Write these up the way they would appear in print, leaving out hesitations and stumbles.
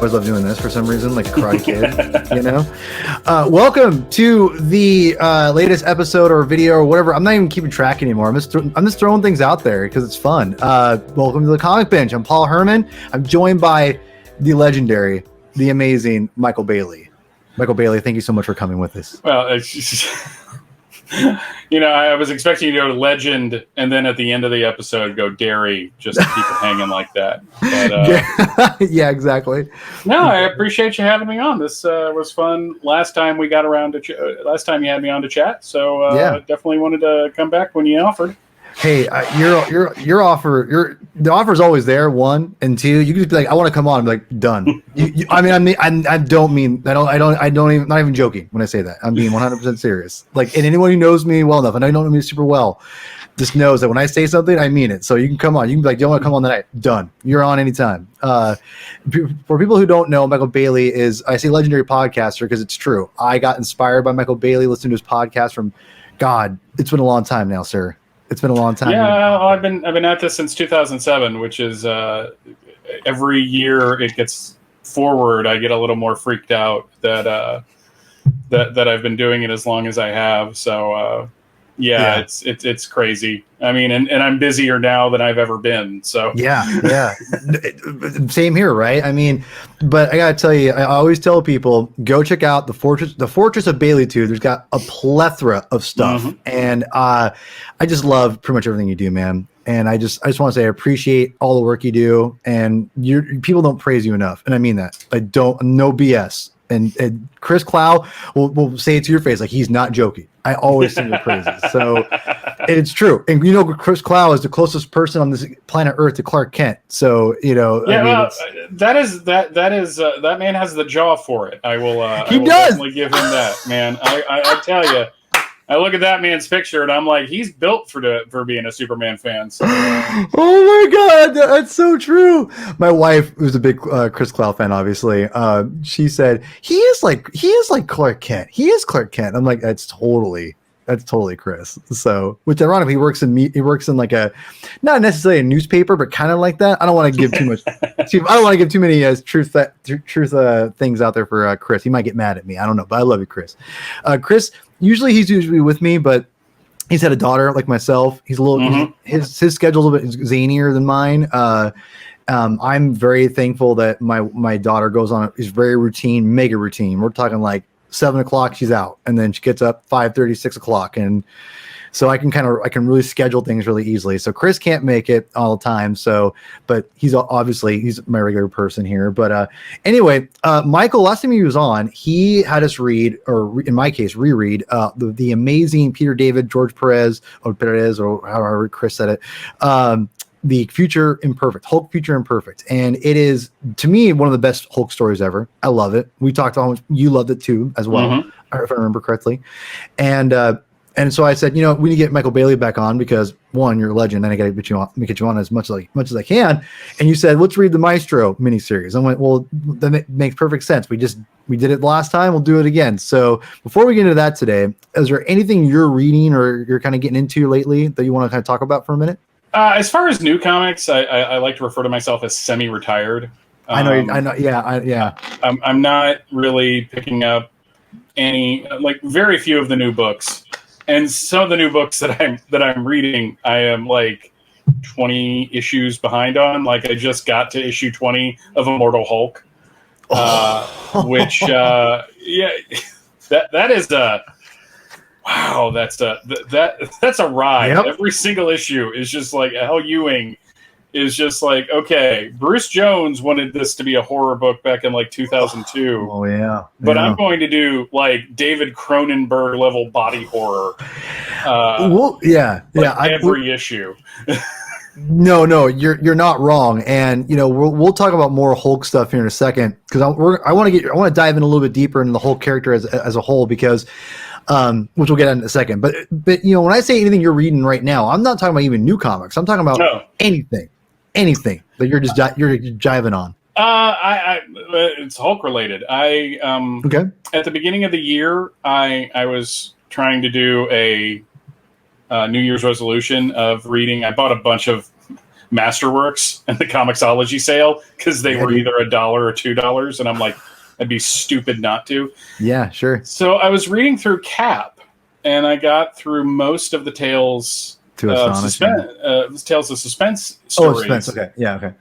always love doing this for some reason, like a Karate Kid, you know? Welcome to the latest episode or video or whatever. I'm not even keeping track anymore. I'm just throwing things out there because it's fun. Welcome to the Comic Binge. I'm Paul Herman. I'm joined by the legendary, the amazing Michael Bailey. Michael Bailey, thank you so much for coming with us. Well, it's just, I was expecting you to go to legend and then at the end of the episode go dairy, just to keep it hanging like that. But, yeah, exactly. No, I appreciate you having me on. This was fun. Last time we got around to last time you had me on to chat, so definitely wanted to come back when you offered. Hey, your offer, the offer is always there. One and two, you could be like, I want to come on. I'm like, done. I don't mean, not even joking when I say that. I'm being 100% serious. Like, and anyone who knows me well enough, and I know me super well, just knows that when I say something, I mean it. So you can come on. You can be like, do you want to come on tonight? Done. You're on anytime. For people who don't know, Michael Bailey is, I say legendary podcaster because it's true. I got inspired by Michael Bailey listening to his podcast from, God, it's been a long time now, sir. It's been a long time. Yeah, I've been at this since 2007, which is every year it gets forward. I get a little more freaked out that I've been doing it as long as I have. So it's crazy. I mean, and I'm busier now than I've ever been. So yeah, same here, right? I mean, but I gotta tell you, I always tell people, go check out the Fortress of Baileytude. There's got a plethora of stuff, and I just love pretty much everything you do, man. And I just want to say I appreciate all the work you do, and people don't praise you enough, and I mean that. No BS. And Chris Clow will say it to your face like he's not joking. I always sing your praises, so it's true. And Chris Clow is the closest person on this planet Earth to Clark Kent. So that man has the jaw for it. I will. He does. Definitely give him that, man. I tell you. I look at that man's picture and I'm like, he's built for being a Superman fan. So. Oh my God, that's so true. My wife, who's a big Chris Clow fan, obviously, she said he is like Clark Kent. He is Clark Kent. I'm like, that's totally Chris. So, which ironically, he works in like a, not necessarily a newspaper, but kind of like that. I don't want to give too much. I don't want to give too many truth things out there for Chris. He might get mad at me. I don't know, but I love you, Chris. Chris. He's usually with me, but he's had a daughter like myself. He's a little his schedule's a little bit zanier than mine. I'm very thankful that my daughter goes on is very routine, mega routine. We're talking like 7 o'clock she's out, and then she gets up 5:30, 6 o'clock, and so I can really schedule things really easily. So Chris can't make it all the time. So, but he's my regular person here. But anyway, Michael, last time he was on, he had us read, or in my case, reread the amazing Peter David, George Perez, or however Chris said it. The Future Imperfect, Hulk Future Imperfect. And it is, to me, one of the best Hulk stories ever. I love it. We talked about you loved it too, as well, if I remember correctly. And so I said, we need to get Michael Bailey back on because, one, you're a legend, and I got to get you on as much as I can. And you said, let's read the Maestro miniseries. I went, well, that makes perfect sense. We did it last time. We'll do it again. So before we get into that today, is there anything you're reading or you're kind of getting into lately that you want to kind of talk about for a minute? As far as new comics, I like to refer to myself as semi-retired. I know. Yeah. I'm not really picking up any, like very few of the new books. And some of the new books that I'm reading, I am like 20 issues behind on. Like I just got to issue 20 of Immortal Hulk, which that is wow. That's a ride. Yep. Every single issue is just like Al Ewing is just like, okay, Bruce Jones wanted this to be a horror book back in like 2002. Oh yeah. But I'm going to do like David Cronenberg level body horror. Every issue. No, you're not wrong, and we'll talk about more Hulk stuff here in a second because I want to dive in a little bit deeper into the Hulk character as a whole because. Which we'll get in a second, but when I say anything you're reading right now, I'm not talking about even new comics. I'm talking about anything that you're jiving on. It's Hulk related. At the beginning of the year, I was trying to do a New Year's resolution of reading. I bought a bunch of Masterworks and the Comixology sale because they were either $1 or $2, and I'm like, I'd be stupid not to. Yeah, sure. So I was reading through Cap, and I got through most of the Tales of Suspense stories. Oh, Suspense. Okay. Yeah. Okay.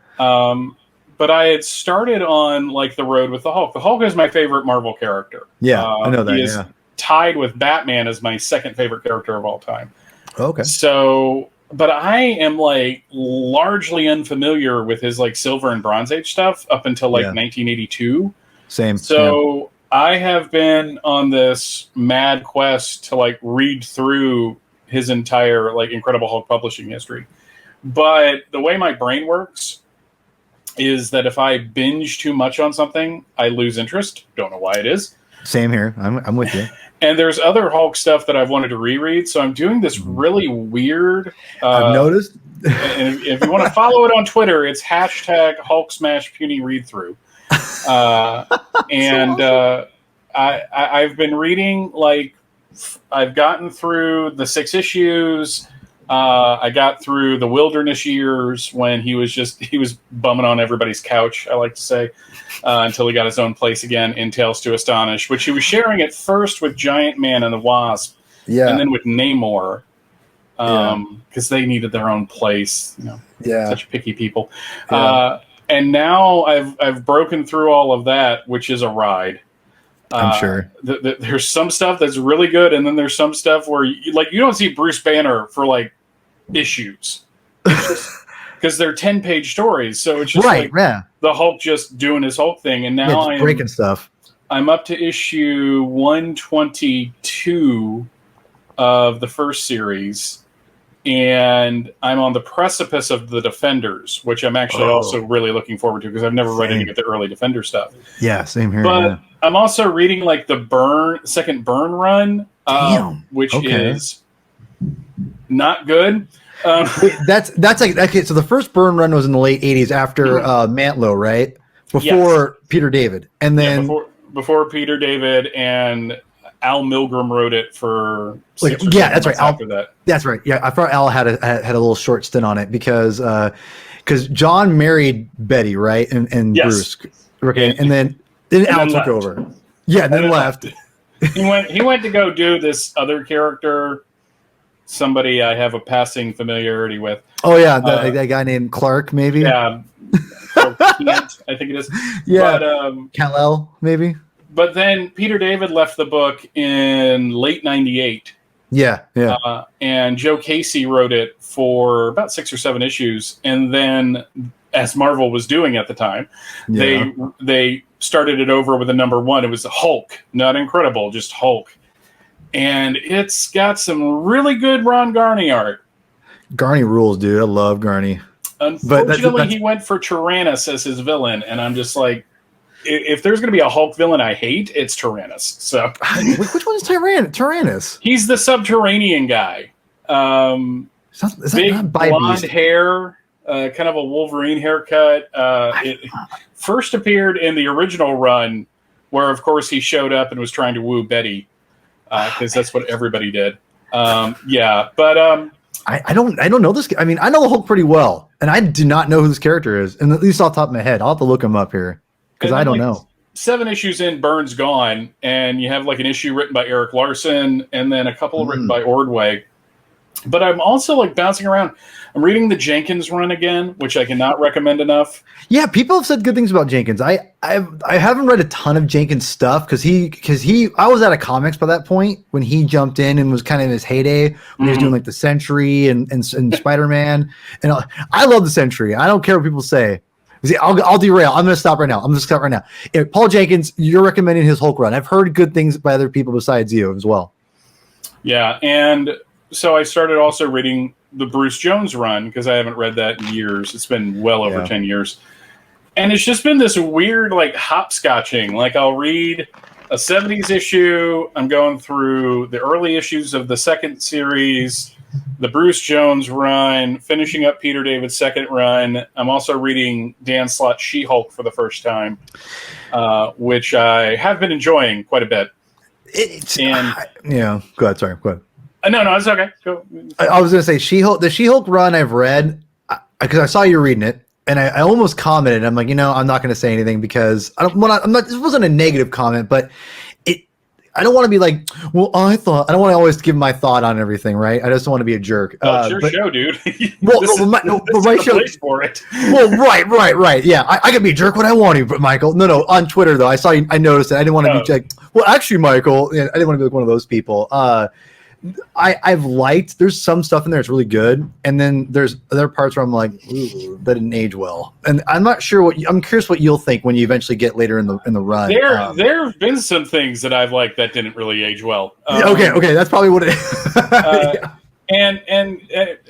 But I had started on like the road with the Hulk. The Hulk is my favorite Marvel character. Yeah, I know that. He is tied with Batman as my second favorite character of all time. Okay. So, but I am like largely unfamiliar with his like Silver and Bronze Age stuff up until like 1982. Same. So I have been on this mad quest to like read through his entire like Incredible Hulk publishing history. But the way my brain works is that if I binge too much on something, I lose interest. Don't know why it is. Same here. I'm with you. And there's other Hulk stuff that I've wanted to reread, so I'm doing this really weird. I've noticed. And if you want to follow it on Twitter, it's hashtag Hulk Smash Puny Read Through. I've been reading like I've gotten through the 6 issues. I got through the wilderness years when he was bumming on everybody's couch, I like to say, until he got his own place again in Tales to Astonish, which he was sharing at first with Giant Man and the Wasp, and then with Namor, because they needed their own place. Such picky people. And now I've broken through all of that, which is a ride. I'm sure. There's some stuff that's really good, and then there's some stuff where you don't see Bruce Banner for like issues because they're 10-page stories, so it's just the Hulk just doing his Hulk thing. And now I'm breaking stuff. I'm up to issue 122 of the first series, and I'm on the precipice of the Defenders, which I'm actually also really looking forward to because I've never read any of the early Defender stuff. Yeah, same here. But I'm also reading like the second Burn run, which is not good. That's like okay. So the first Burn run was in the late '80s after Mantlo, right? Before Peter David, and then before Peter David and Al Milgrom wrote it for that's right. After that, that's right. Yeah, I thought Al had a little short stint on it because John married Betty, right, and Bruce, okay, and then Al took over. Yeah, and then left. He went to go do this other character. Somebody I have a passing familiarity with. Oh yeah, that guy named Clark, maybe. Yeah, I think it is. Yeah, but, Kal-El, maybe. But then Peter David left the book in late '98. Yeah. And Joe Casey wrote it for about 6 or 7 issues, and then, as Marvel was doing at the time, they started it over with a number 1. It was Hulk, not Incredible, just Hulk. And it's got some really good Ron Garney art. Garney rules, dude. I love Garney. Unfortunately, he went for Tyrannus as his villain, and I'm just like, if there's going to be a Hulk villain I hate, it's Tyrannus. So, which one is Tyrannus? He's the subterranean guy. Is big blonde hair, kind of a Wolverine haircut. It first appeared in the original run, where of course he showed up and was trying to woo Betty. Because that's what everybody did. I don't know this. I mean, I know the Hulk pretty well, and I do not know who this character is. And at least off the top of my head, I'll have to look him up here because I don't know. 7 issues in, Byrne's gone, and you have like an issue written by Eric Larson, and then a couple written by Ordway. But I'm also like bouncing around. I'm reading the Jenkins run again, which I cannot recommend enough. Yeah, people have said good things about Jenkins. I haven't read a ton of Jenkins stuff because I was out of comics by that point when he jumped in and was kind of in his heyday when he was doing like the Sentry and Spider-Man. And I love the Sentry. I don't care what people say. See, I'll derail. I'm going to stop right now. Paul Jenkins, you're recommending his Hulk run. I've heard good things by other people besides you as well. Yeah, and so I started also reading the Bruce Jones run because I haven't read that in years. It's been well over 10 years. And it's just been this weird like hopscotching. Like I'll read a 70s issue. I'm going through the early issues of the second series, the Bruce Jones run, finishing up Peter David's second run. I'm also reading Dan Slott's She-Hulk for the first time, which I have been enjoying quite a bit. Go ahead. No, it's okay. Go. I was going to say She-Hulk. The She-Hulk run I've read, because I saw you reading it, and I almost commented. I'm like, I'm not going to say anything because I'm not. This wasn't a negative comment, but I don't want to be like, well, I don't want to always give my thought on everything, right? I just don't want to be a jerk. It's your show, dude. Well, my show. Place for it. Well, right. Yeah, I can be a jerk when I want to, but Michael, no. On Twitter though, I noticed it. I didn't want to be like, well, actually, Michael, I didn't want to be like one of those people. I've liked. There's some stuff in there that's really good, and then there's other parts where I'm like, ooh, that didn't age well. And I'm not sure I'm curious what you'll think when you eventually get later in the run. There have been some things that I've liked that didn't really age well. Okay, that's probably what it is. Yeah. And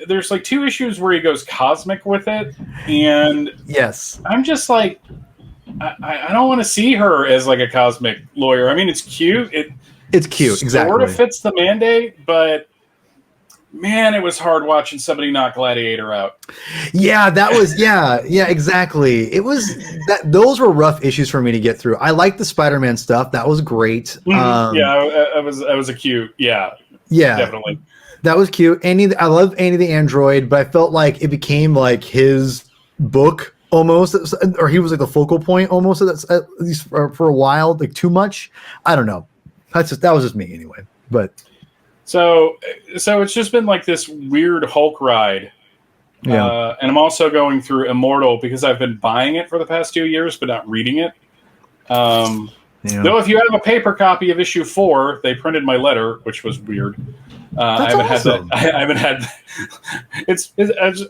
there's like 2 issues where he goes cosmic with it, and yes, I'm just like, I don't want to see her as like a cosmic lawyer. I mean, it's cute. It's cute, exactly. Sort of fits the mandate, but man, it was hard watching somebody knock Gladiator out. Yeah, that was yeah, exactly. It was that those were rough issues for me to get through. I liked the Spider-Man stuff; that was great. I was a cute, yeah, definitely. That was cute. I love Andy the Android, but I felt like it became like his book almost, or he was like the focal point almost. At least for a while, like too much. I don't know. That was just me anyway. But so it's just been like this weird Hulk ride. Yeah. And I'm also going through Immortal because I've been buying it for the past 2 years, but not reading it. Though if you have a paper copy of issue 4, they printed my letter, which was weird. I haven't had.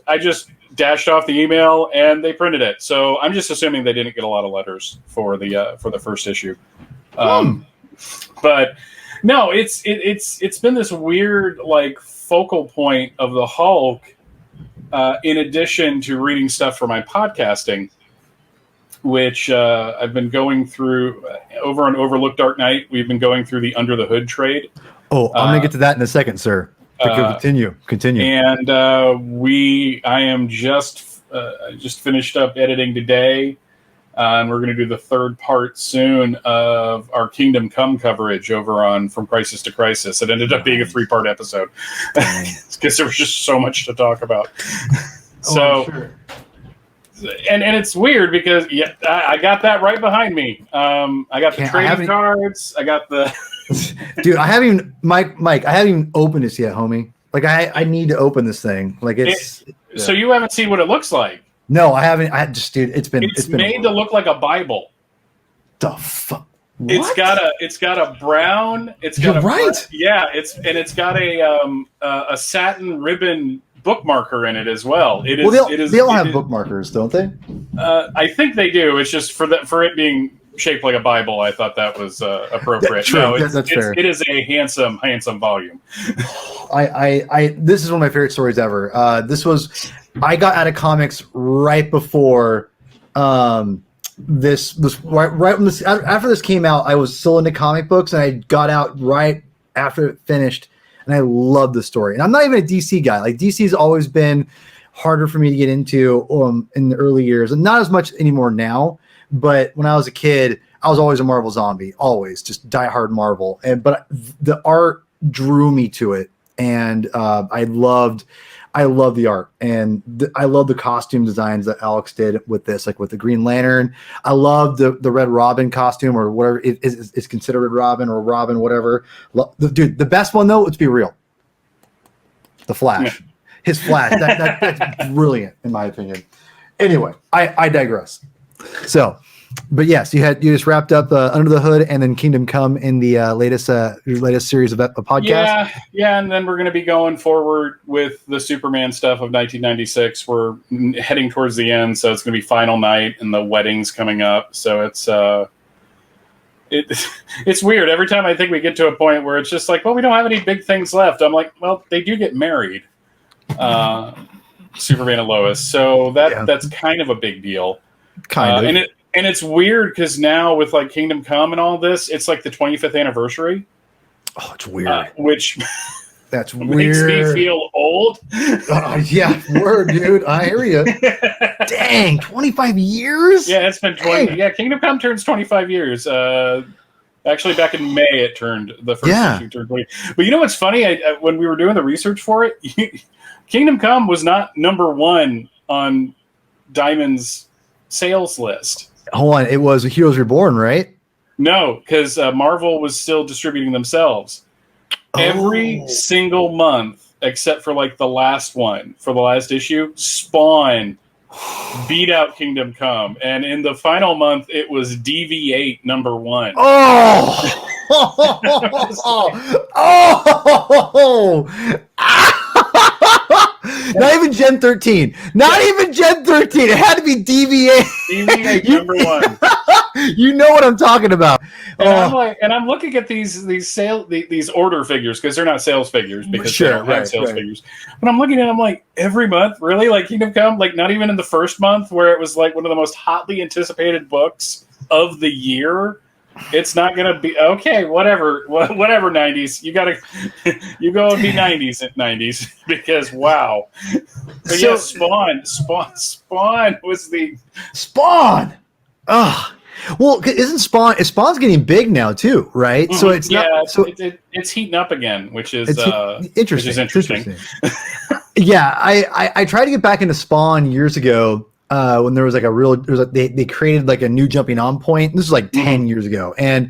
I just dashed off the email and they printed it. So I'm just assuming they didn't get a lot of letters for the first issue. But no, it's been this weird like focal point of the Hulk. In addition to reading stuff for my podcasting, which I've been going through over on Overlook Dark Knight. We've been going through the Under the Hood trade. Oh, I'm going to get to that in a second, sir. Continue. And I am just finished up editing today. And we're going to do the 3rd part soon of our Kingdom Come coverage over on From Crisis to Crisis. It ended up being a 3-part episode because there was just so much to talk about. Sure. And it's weird because I got that right behind me. I got the trading cards. I got the dude. I haven't even Mike. I haven't even opened this yet, homie. Like I need to open this thing. Like So you haven't seen what it looks like. No, I haven't. Dude, it's been made to look like a Bible. The fuck? It's got a brown. You're right. It's got a satin ribbon bookmarker in it as well. They all have bookmarkers, don't they? I think they do. It's just for it being shaped like a Bible. I thought that was appropriate. That's fair. It is a handsome volume. This is one of my favorite stories ever. I got out of comics right before this right when this after this came out. I was still into comic books, and I got out right after it finished, and I loved the story. And I'm not even a DC guy. Like DC's always been harder for me to get into in the early years, and not as much anymore now. But when I was a kid, I was always a Marvel zombie, always just diehard Marvel. But the art drew me to it, and I loved the art, and I love the costume designs that Alex did with this, like with the Green Lantern. I love the Red Robin costume, or whatever is considered Red Robin or Robin, whatever. Dude, the best one though, let's be real, the Flash. His Flash, that's brilliant in my opinion. Anyway, I digress. So, but yes, you just wrapped up Under the Hood and then Kingdom Come in the latest series of a podcast. Yeah, and then we're going to be going forward with the Superman stuff of 1996. We're heading towards the end, so it's going to be final night and the wedding's coming up. So it's weird. Every time I think we get to a point where it's just like, well, we don't have any big things left. I'm like, well, they do get married, Superman and Lois. So that's kind of a big deal. Kind of. And it's weird because now with like Kingdom Come and all this, it's like the 25th anniversary. Oh, it's weird. Which that's makes me feel old. Yeah, word, dude. I hear you. Dang, 25 years? Yeah, it's been 20. Dang. Yeah, Kingdom Come turns 25 years. Actually, back in May, it turned the first issue turned 20. But you know what's funny? When we were doing the research for it, Kingdom Come was not number 1 on Diamond's sales list. Hold on, it was Heroes Reborn, right? No, because Marvel was still distributing themselves. Every single month, except for like the last one, for the last issue, Spawn beat out Kingdom Come. And in the final month, it was DV8 #1. Oh! Not even Gen 13. Not even Gen 13. It had to be DV8. DV8 #1. You know what I'm talking about. And I'm looking at these order figures, because they're not sales figures, because they don't have sales figures. But I'm looking at them like, every month, really? Like Kingdom Come? Like, not even in the first month, where it was like one of the most hotly anticipated books of the year. It's not gonna be okay. Whatever. 90s. You gotta, you go and be 90s at 90s, because wow. But so, yeah, Spawn was the Spawn. Ugh. Well, Spawn's getting big now too, right? Mm-hmm. So it's not. So it's heating up again, which is interesting. Yeah, I tried to get back into Spawn years ago. When there was like they created like a new jumping on point. This was like 10 years ago, and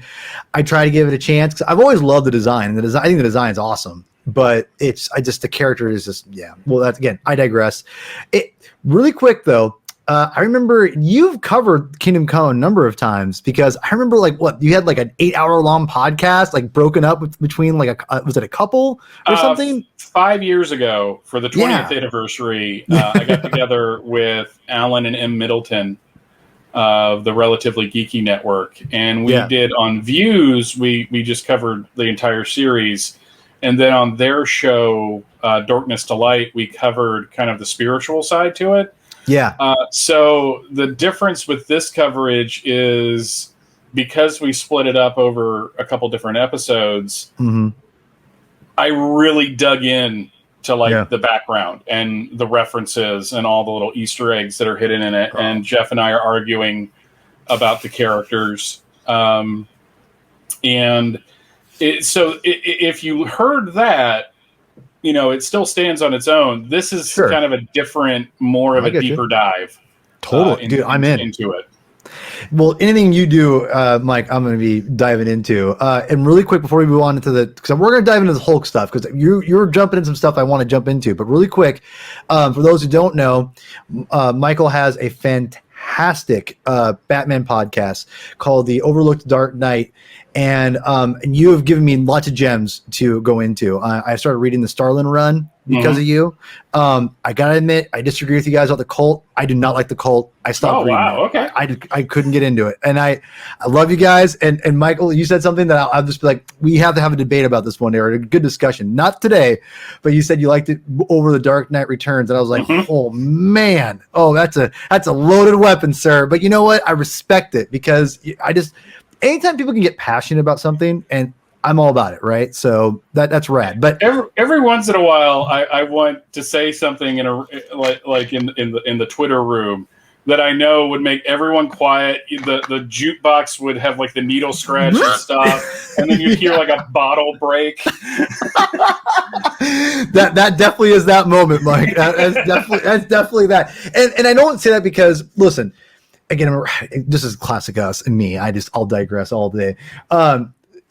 I tried to give it a chance, because I've always loved the design. I think the design is awesome, but the character is just, yeah. Well, that's, again, I digress. Really quick though. I remember you've covered Kingdom Come a number of times, because I remember you had like an 8-hour long podcast, like broken up between like was it a couple or something? 5 years ago, for the 20th anniversary, I got together with Alan and M. Middleton of the Relatively Geeky Network, and we did on Views. We just covered the entire series, and then on their show, Darkness to Light, we covered kind of the spiritual side to it. Yeah. So the difference with this coverage is, because we split it up over a couple different episodes, I really dug in to the background and the references and all the little Easter eggs that are hidden in it. And Jeff and I are arguing about the characters. If you heard that, it still stands on its own. This is kind of a different, more of a deeper dive. Totally. Dude, I'm into it. Well, anything you do, Mike, I'm going to be diving into. And really quick, before we move on into because we're going to dive into the Hulk stuff, because you're jumping in some stuff I want to jump into. But really quick, for those who don't know, Michael has a fantastic Batman podcast called The Overlooked Dark Knight. And you have given me lots of gems to go into. I started reading the Starlin run because of you. I gotta admit, I disagree with you guys about the cult. I do not like the cult. I stopped reading it. Okay. I couldn't get into it. And I love you guys. And Michael, you said something that I'll just be like, we have to have a debate about this one day, or a good discussion. Not today, but you said you liked it over The Dark Knight Returns, and I was like, oh man, that's a loaded weapon, sir. But you know what? I respect it, because anytime people can get passionate about something, and I'm all about it, right? So that's rad. But every once in a while, I want to say something in the Twitter room that I know would make everyone quiet. The jukebox would have like the needle scratch and stuff, and then you'd hear like a bottle break. that definitely is that moment, Mike. That's definitely that. And I don't say that because, listen, again, this is classic us and me. I'll digress all day.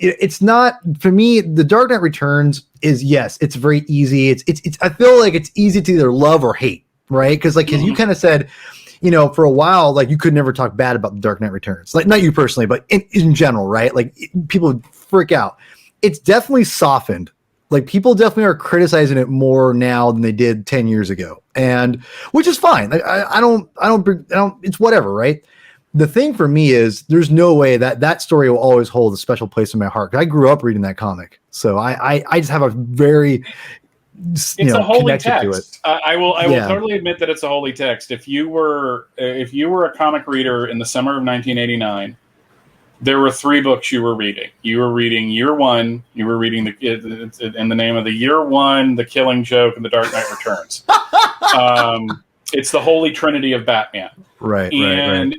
It's not, for me, The Dark Knight Returns is, yes, it's very easy. It's I feel like it's easy to either love or hate, right? Because as you kind of said, for a while, like, you could never talk bad about The Dark Knight Returns. Like, not you personally, but in general, right? Like, people would freak out. It's definitely softened. Like, people definitely are criticizing it more now than they did 10 years ago, and which is fine. Like, I don't. It's whatever, right? The thing for me is, there's no way that story will always hold a special place in my heart. I grew up reading that comic, so I just have a very it's a holy text. I will totally admit that it's a holy text. If you were a comic reader in the summer of 1989. There were 3 books you were reading. You were reading Year One. You were reading in the name of the Year One, The Killing Joke, and The Dark Knight Returns. It's the holy trinity of Batman. Right.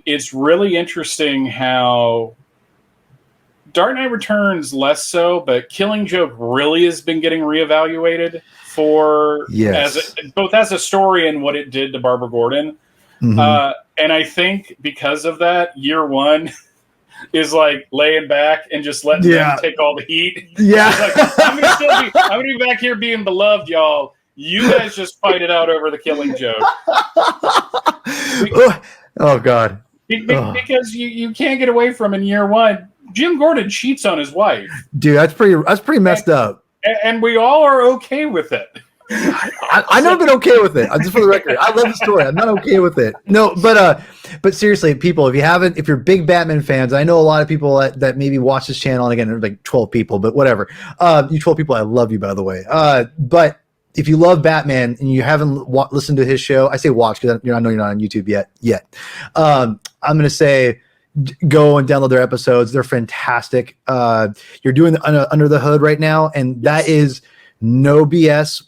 It's really interesting how Dark Knight Returns less so, but Killing Joke really has been getting reevaluated for Yes. both as a story and what it did to Barbara Gordon. And I think because of that, year one is like laying back and just letting them take all the heat. Yeah. Like, I'm gonna be back here being beloved, y'all. You guys just fight it out over the Killing Joke. Oh God. Because you can't get away from in year one. Jim Gordon cheats on his wife. Dude, that's pretty messed up. And we all are okay with it. I've never been okay with it. Just for the record, I love the story. I'm not okay with it. No, but seriously, people, if you're big Batman fans, I know a lot of people that maybe watch this channel, and again, there's like 12 people, but whatever. You 12 people, I love you, by the way. But if you love Batman and you haven't listened to his show, I say watch because I know you're not on YouTube yet. I'm going to say go and download their episodes. They're fantastic. You're doing the Under the Hood right now, and that is no BS.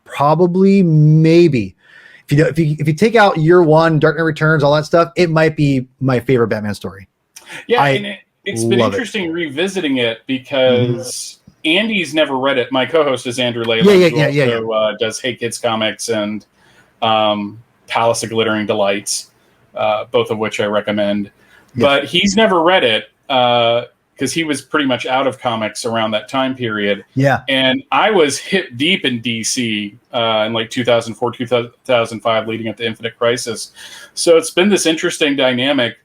Probably, maybe, if you take out year one, Dark Knight Returns, all that stuff, it might be my favorite Batman story. Yeah, and it's been interesting revisiting it because Andy's never read it. My co-host is Andrew Leyland, who also does Hey Kids Comics and Palace of Glittering Delights, both of which I recommend. Yeah. But he's never read it because he was pretty much out of comics around that time period. Yeah. And I was hip deep in DC in like 2004, 2005, leading up to Infinite Crisis. So it's been this interesting dynamic.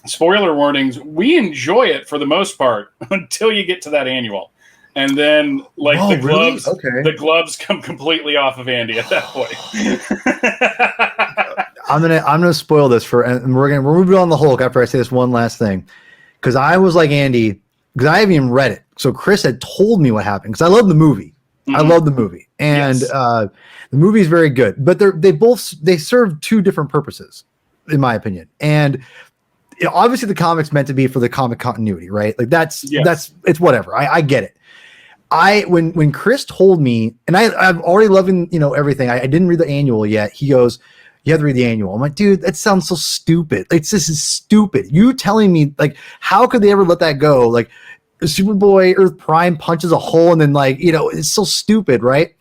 Spoiler warnings, we enjoy it for the most part until you get to that annual. And then like the gloves come completely off of Andy at that point. I'm gonna spoil this and we're moving on the Hulk after I say this one last thing. Because I was like Andy, because I haven't even read it. So Chris had told me what happened because I love the movie. I love the movie, and the movie is very good. But they serve two different purposes, in my opinion. And obviously, the comic's meant to be for the comic continuity, right? Like that's it's whatever. I get it. When Chris told me, and I'm already loving everything. I didn't read the annual yet. He goes, you have to read the annual. I'm like, dude, that sounds so stupid. Like, this is stupid. You telling me, like, how could they ever let that go? Like, Superboy Earth Prime punches a hole and then, like, it's so stupid, right?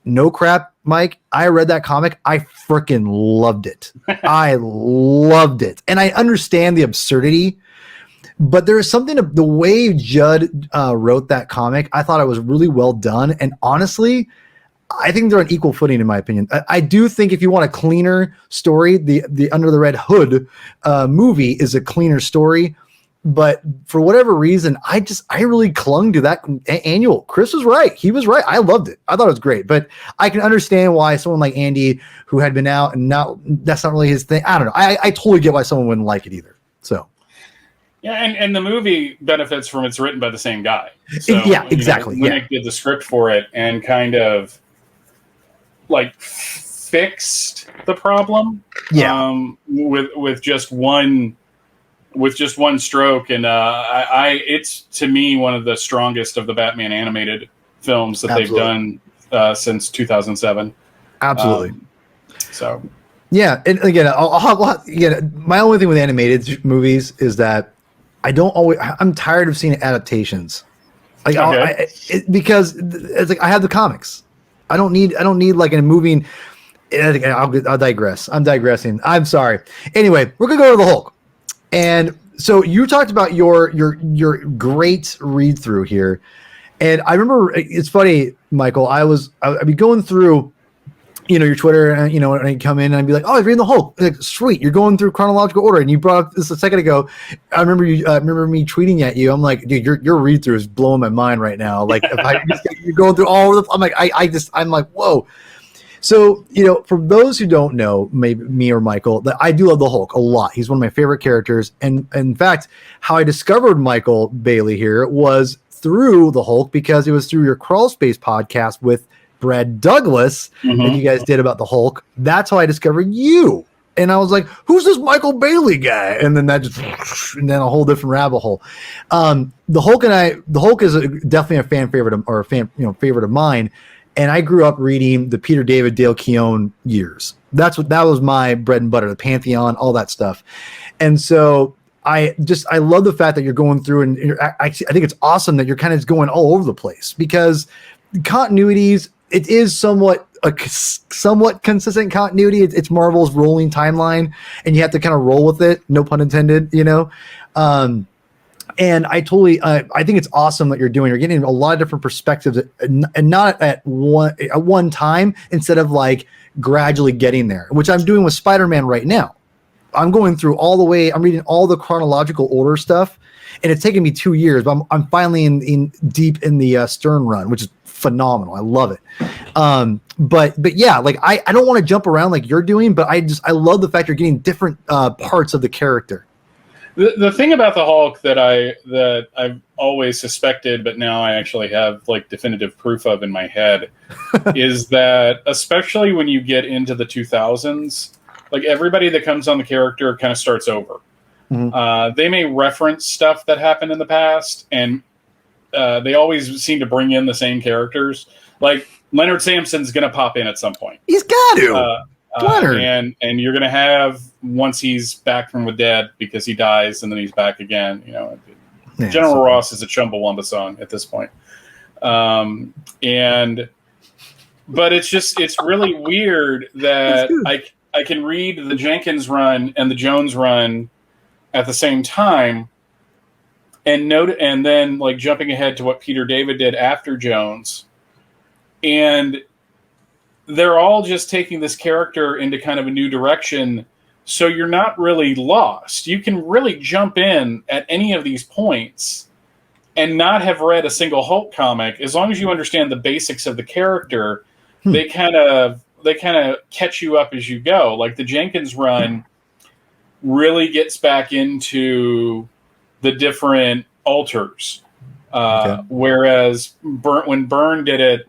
No crap, Mike. I read that comic. I freaking loved it. I loved it. And I understand the absurdity, but there is something the way Judd wrote that comic. I thought it was really well done. And honestly, I think they're on equal footing, in my opinion. I do think if you want a cleaner story, the Under the Red Hood movie is a cleaner story. But for whatever reason, I really clung to that annual. Chris was right. He was right. I loved it. I thought it was great. But I can understand why someone like Andy, who had been out and now that's not really his thing. I don't know. I totally get why someone wouldn't like it either. So. Yeah, and the movie benefits from it's written by the same guy. So, yeah, exactly. Nick did the script for it and kind of like fixed the problem. Yeah. With just one stroke, and it's to me one of the strongest of the Batman animated films that they've done since 2007. Absolutely. So. Yeah, and again, my only thing with animated movies is that I'm tired of seeing adaptations. Like because it's like I have the comics. I don't need like a movie. I'll digress. I'm digressing. I'm sorry. Anyway, we're gonna go to the Hulk. And so you talked about your great read through here, and I remember it's funny, Michael. I'd be going through, your Twitter, and and I'd come in and I'd be like, "Oh, I was reading the Hulk." Like, sweet, you're going through chronological order, and you brought up this a second ago. I remember me tweeting at you. I'm like, dude, your read through is blowing my mind right now. Like, if you're going through all of the, I'm like, I'm like, whoa. So, for those who don't know, maybe me or Michael, that I do love the Hulk a lot. He's one of my favorite characters. And in fact, how I discovered Michael Bailey here was through the Hulk, because it was through your Crawl Space podcast with Brad Douglas that you guys did about the Hulk. That's how I discovered you. And I was like, who's this Michael Bailey guy? And then and then a whole different rabbit hole. The Hulk is definitely a fan favorite or a fan, favorite of mine. And I grew up reading the Peter David, Dale Keown years. That was my bread and butter, the Pantheon, all that stuff. And so I love the fact that you're going through, and I think it's awesome that you're kind of going all over the place, because continuities it is somewhat consistent continuity. It's Marvel's rolling timeline, and you have to kind of roll with it. No pun intended, you know. And I think it's awesome that you're doing. You're getting a lot of different perspectives, and not at one time, instead of like gradually getting there, which I'm doing with Spider-Man right now. I'm going through all the way. I'm reading all the chronological order stuff, and it's taken me 2 years. But I'm finally in deep in the Stern run, which is phenomenal. I love it. But yeah, like I don't want to jump around like you're doing, but I love the fact you're getting different parts of the character. The thing about the Hulk that I've always suspected, but now I actually have like definitive proof of in my head, is that especially when you get into the 2000s, like everybody that comes on the character kind of starts over. Mm-hmm. They may reference stuff that happened in the past, and they always seem to bring in the same characters. Like Leonard Samson's going to pop in at some point. He's got to. And you're going to have, once he's back from the dead, because he dies and then he's back again. You know, yeah, General Ross is a Chumbawamba song at this point. But it's really weird that I can read the Jenkins run and the Jones run at the same time, and then like jumping ahead to what Peter David did after Jones, and they're all just taking this character into kind of a new direction. So you're not really lost. You can really jump in at any of these points and not have read a single Hulk comic. As long as you understand the basics of the character, they kind of catch you up as you go. Like the Jenkins run really gets back into the different alters. Whereas when Byrne did it,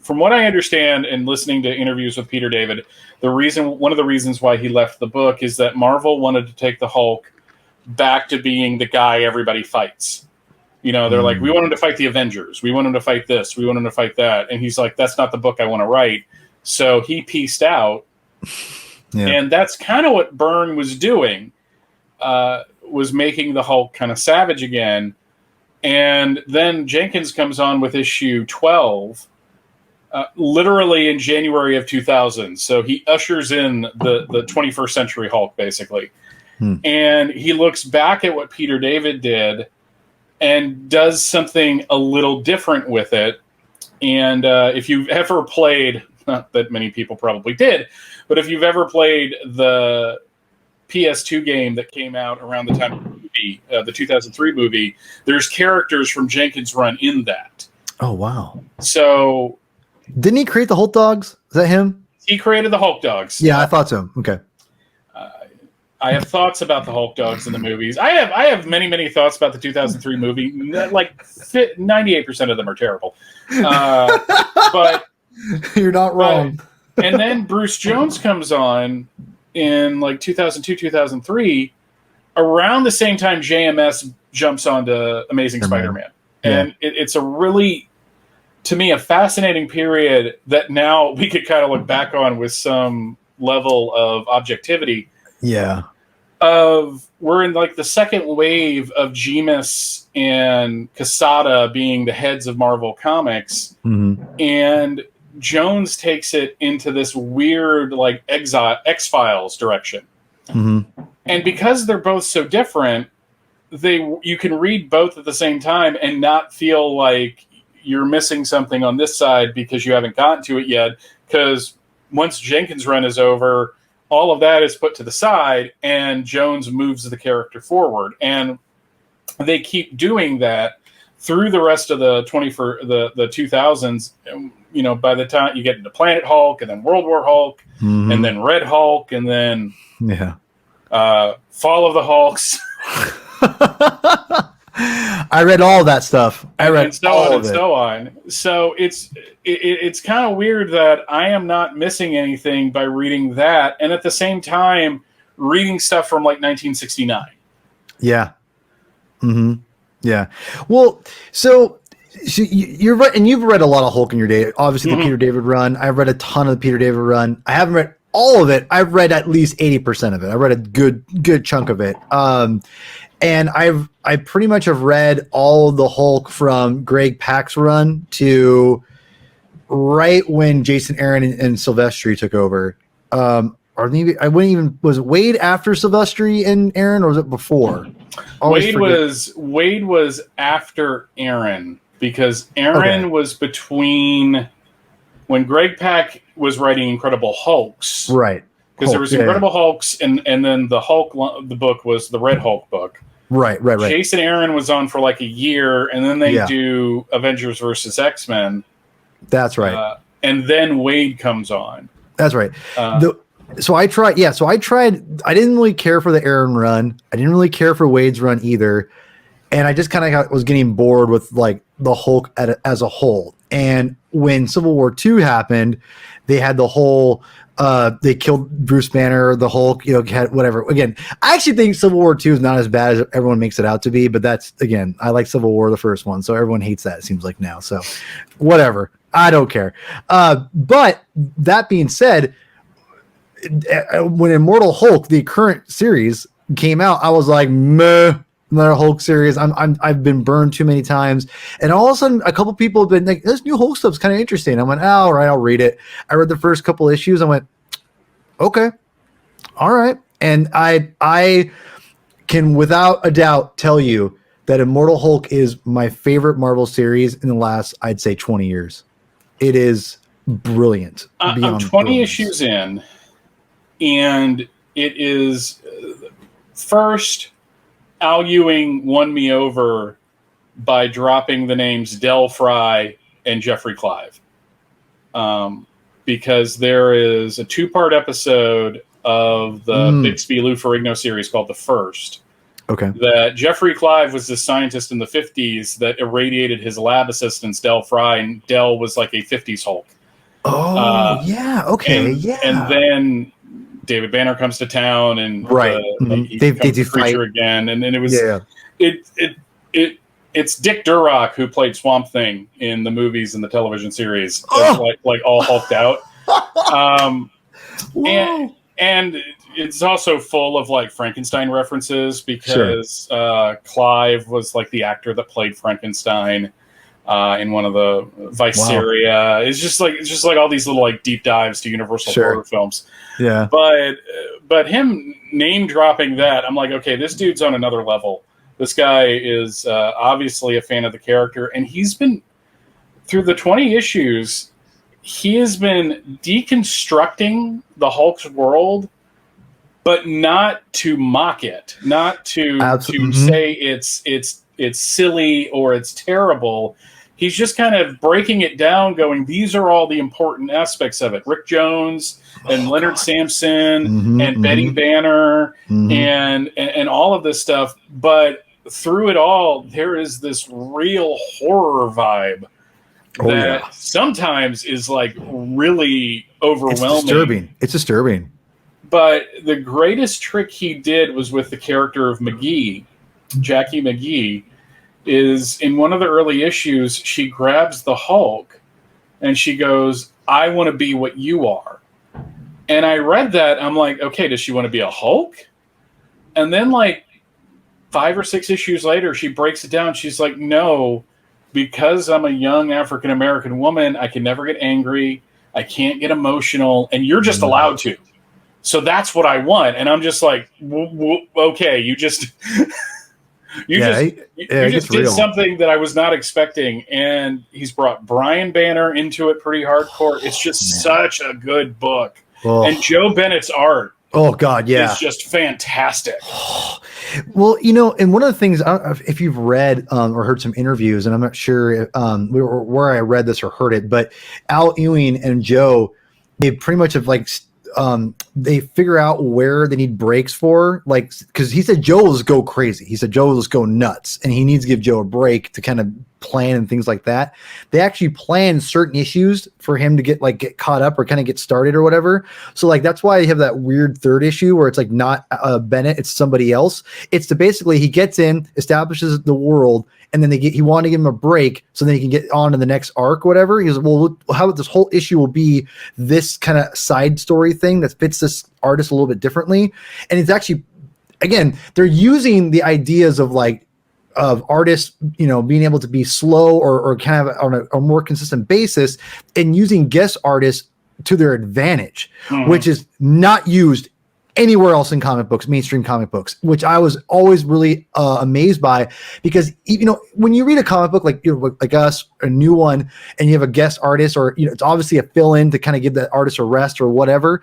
from what I understand and listening to interviews with Peter David, one of the reasons why he left the book is that Marvel wanted to take the Hulk back to being the guy everybody fights. You know, they're like, we want him to fight the Avengers. We want him to fight this. We want him to fight that. And he's like, that's not the book I want to write. So he pieced out. Yeah. And that's kind of what Byrne was doing, was making the Hulk kind of savage again. And then Jenkins comes on with issue 12, literally in January of 2000. So he ushers in the 21st century Hulk, basically. And he looks back at what Peter David did and does something a little different with it. And if you've ever played, not that many people probably did, but if you've ever played the PS2 game that came out around the time of the movie, the 2003 movie, there's characters from Jenkins' run in that. Oh, wow. So didn't he create the Hulk dogs? Is that him? He created the Hulk dogs. Yeah, I thought so. Okay. I have thoughts about the Hulk dogs in the movies. I have many thoughts about the 2003 movie. Like 98% of them are terrible. But you're not wrong. And then Bruce Jones comes on in like 2002, 2003, around the same time JMS jumps onto Amazing Spider-Man. And it's a really, to me, a fascinating period that now we could kind of look back on with some level of objectivity. Yeah. We're in like the second wave of Jemas and Quesada being the heads of Marvel Comics. Mm-hmm. And Jones takes it into this weird like X-Files direction. Mm-hmm. And because they're both so different, you can read both at the same time and not feel like you're missing something on this side because you haven't gotten to it yet. Because once Jenkins' run is over, all of that is put to the side and Jones moves the character forward. And they keep doing that through the rest of the 2000s. You know, by the time you get into Planet Hulk and then World War Hulk, mm-hmm. and then Red Hulk, and then Fall of the Hulks. I read all that stuff. So on. So it's kind of weird that I am not missing anything by reading that, and at the same time reading stuff from like 1969. Yeah. Mm-hmm. Yeah. Well, so you're right, and you've read a lot of Hulk in your day. Obviously, the Peter David run. I've read a ton of the Peter David run. I haven't read all of it. I've read at least 80% of it. I read a good chunk of it. And I pretty much have read all of the Hulk from Greg Pak's run to right when Jason Aaron and Silvestri took over. Or maybe I wouldn't even, was it Wade after Silvestri and Aaron, or was it before? Wade was after Aaron, because Aaron was between when Greg Pak was writing Incredible Hulks. Right. Because there was Incredible Hulks, and then the Hulk, the book was the Red Hulk book. Right. Jason Aaron was on for like a year, and then they do Avengers versus X-Men. That's right. And then Wade comes on. That's right. So I tried. I didn't really care for the Aaron run. I didn't really care for Wade's run either. And I just kind of was getting bored with like the Hulk as a whole. And when Civil War II happened, they had the whole, they killed Bruce Banner, the Hulk, had whatever. Again, I actually think Civil War II is not as bad as everyone makes it out to be, but that's, again, I like Civil War, the first one. So everyone hates that, it seems like now. So whatever. I don't care. But that being said, when Immortal Hulk, the current series, came out, I was like, meh, another Hulk series. I've been burned too many times. And all of a sudden, a couple people have been like, this new Hulk stuff's kind of interesting. I went, all right, I'll read it. I read the first couple issues. I went, okay, all right. And I can without a doubt tell you that Immortal Hulk is my favorite Marvel series in the last, I'd say, 20 years. It is brilliant. I'm 20 issues in. And it is first, Al Ewing won me over by dropping the names Del Fry and Jeffrey Clive. Because there is a 2-part episode of the Bixby Lou Ferrigno series called The First. Okay. That Jeffrey Clive was the scientist in the 50s that irradiated his lab assistants, Del Fry, and Del was like a 50s Hulk. Oh, yeah. Okay. And then David Banner comes to town, and they do fight again, and then it was it's Dick Durock who played Swamp Thing in the movies and the television series, like all hulked out, and it's also full of like Frankenstein references because Clive was like the actor that played Frankenstein in one of the Viceria. It's just like all these little like deep dives to Universal horror films. Yeah. But him name dropping that, I'm like, okay, this dude's on another level. This guy is obviously a fan of the character, and he's been through the 20 issues. He has been deconstructing the Hulk's world, but not to mock it, not to say it's silly or it's terrible. He's just kind of breaking it down, going, these are all the important aspects of it. Rick Jones and Leonard Sampson and Betty Banner and all of this stuff. But through it all, there is this real horror vibe that sometimes is like really overwhelming. It's disturbing. But the greatest trick he did was with the character of McGee, Jackie McGee. Is in one of the early issues, she grabs the Hulk and she goes, I want to be what you are. And I read that. I'm like, okay, does she want to be a Hulk? And then like 5 or 6 issues later, she breaks it down. She's like, no, because I'm a young African-American woman, I can never get angry. I can't get emotional. And you're just allowed to. So that's what I want. And I'm just like, okay, you just... You just did something that I was not expecting, and he's brought Brian Banner into it pretty hardcore. It's just such a good book. And Joe Bennett's art is just fantastic. Well, and one of the things, if you've read or heard some interviews, and I'm not sure where I read this or heard it, but Al Ewing and Joe, they pretty much have like they figure out where they need breaks for, like, because he said Joe will just go crazy. He said Joe will just go nuts, and he needs to give Joe a break to kind of plan and things like that. They actually plan certain issues for him to get caught up or kind of get started or whatever. So like that's why you have that weird third issue where it's like not Bennett, it's somebody else. It's to basically he gets in, establishes the world, and then he wanted to give him a break so then he can get on to the next arc, whatever. He goes, well, how about this whole issue will be this kind of side story thing that fits this artist a little bit differently. And it's actually, again, they're using the ideas of like artists, being able to be slow or kind of on a more consistent basis, and using guest artists to their advantage, which is not used anywhere else in comic books, mainstream comic books, which I was always really amazed by, because when you read a comic book like us, a new one, and you have a guest artist, or it's obviously a fill-in to kind of give that artist a rest or whatever,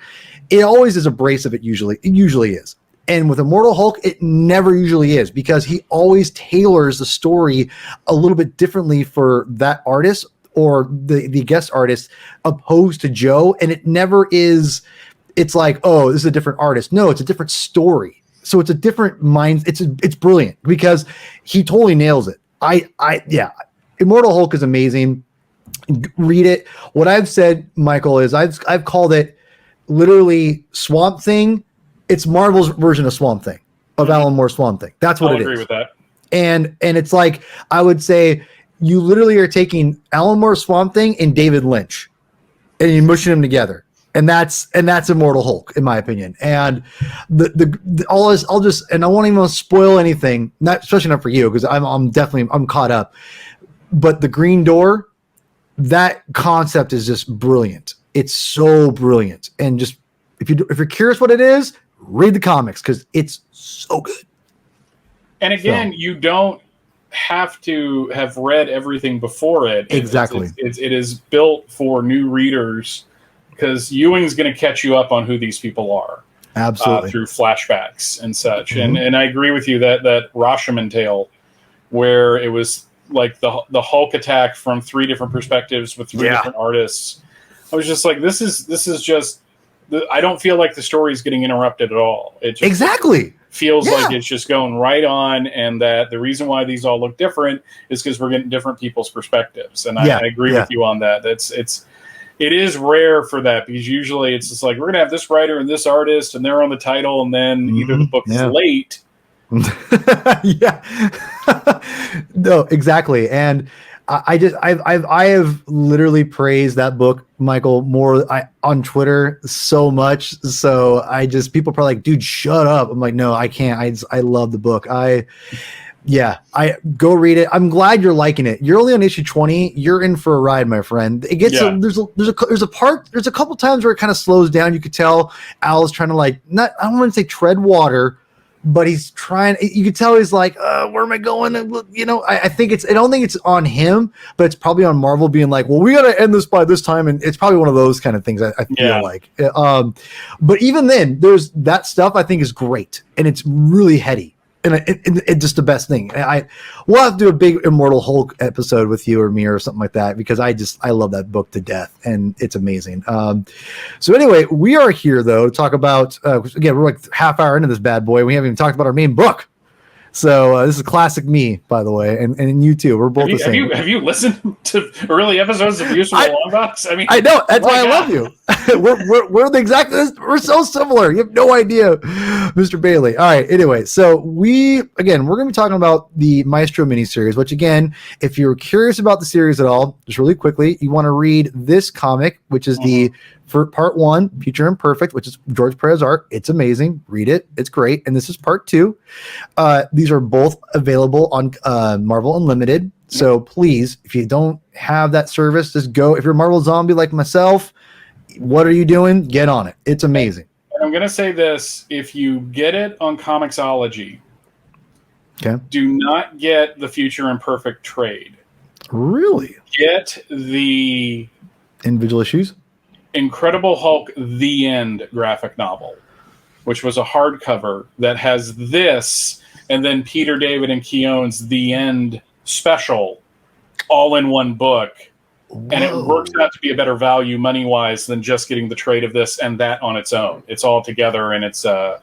it always is abrasive. It usually is. And with Immortal Hulk, it never usually is, because he always tailors the story a little bit differently for that artist or the guest artist opposed to Joe. And it never is, it's like, oh, this is a different artist. No, it's a different story. So it's a different mind. It's brilliant because he totally nails it. Yeah, Immortal Hulk is amazing. Read it. What I've said, Michael, is I've called it literally Swamp Thing. It's Marvel's version of Swamp Thing, of Alan Moore's Swamp Thing. That's what it is. I agree with that. And it's like, I would say you literally are taking Alan Moore's Swamp Thing and David Lynch, and you're mushing them together. And that's Immortal Hulk, in my opinion. And all this, and I won't even spoil anything, especially not for you, because I'm caught up. But the Green Door, that concept is just brilliant. It's so brilliant. And just if you're curious what it is, read the comics, because it's so good. And again, you don't have to have read everything before it. Exactly. It is built for new readers, because Ewing's going to catch you up on who these people are. Absolutely. Through flashbacks and such. And I agree with you that Rashomon tale, where it was like the Hulk attack from 3 different perspectives with 3 different artists. I was just like, this is just, I don't feel like the story is getting interrupted at all. It just feels like it's just going right on, and that the reason why these all look different is because we're getting different people's perspectives. And I agree with you on that. It is rare for that, because usually it's just like, we're going to have this writer and this artist, and they're on the title, and then either the book is late. No, exactly. And I have literally praised that book, Michael, more on Twitter so much. So people are probably like, dude, shut up. I'm like, no, I can't. I love the book. I go read it. I'm glad you're liking it. You're only on issue 20. You're in for a ride, my friend. It gets there's a couple times where it kind of slows down. You could tell Al's trying to I don't want to say tread water, but he's trying. You could tell he's like, where am I going? I don't think it's on him, but it's probably on Marvel being like, well, we got to end this by this time, and it's probably one of those kind of things. I feel like, but even then, there's that stuff I think is great, and it's really heady. And it's just the best thing. We'll have to do a big Immortal Hulk episode with you or me or something like that, because I love that book to death, and it's amazing. So anyway, we are here though to talk about again, we're like half hour into this bad boy. We haven't even talked about our main book. So this is classic me, by the way, and you too. We're both the same. Have you listened to early episodes of Views from the Long Box? I mean, I know, that's why I love you. we're the exact. We're so similar. You have no idea, Mr. Bailey. All right. Anyway, so we're going to be talking about the Maestro miniseries. Which again, if you're curious about the series at all, just really quickly, you want to read this comic, which is for part 1, Future Imperfect, which is George Perez art. It's amazing. Read it. It's great. And this is part 2. These are both available on Marvel Unlimited. So please, if you don't have that service, just go. If you're a Marvel zombie like myself, what are you doing? Get on it. It's amazing. And I'm going to say this. If you get it on Comixology, do not get the Future Imperfect trade. Really? Get the individual issues? Incredible Hulk The End graphic novel, which was a hardcover that has this, and then Peter David and Keown's The End special all in one book. Whoa. And it works out to be a better value money-wise than just getting the trade of this and that on its own. It's all together, and it's so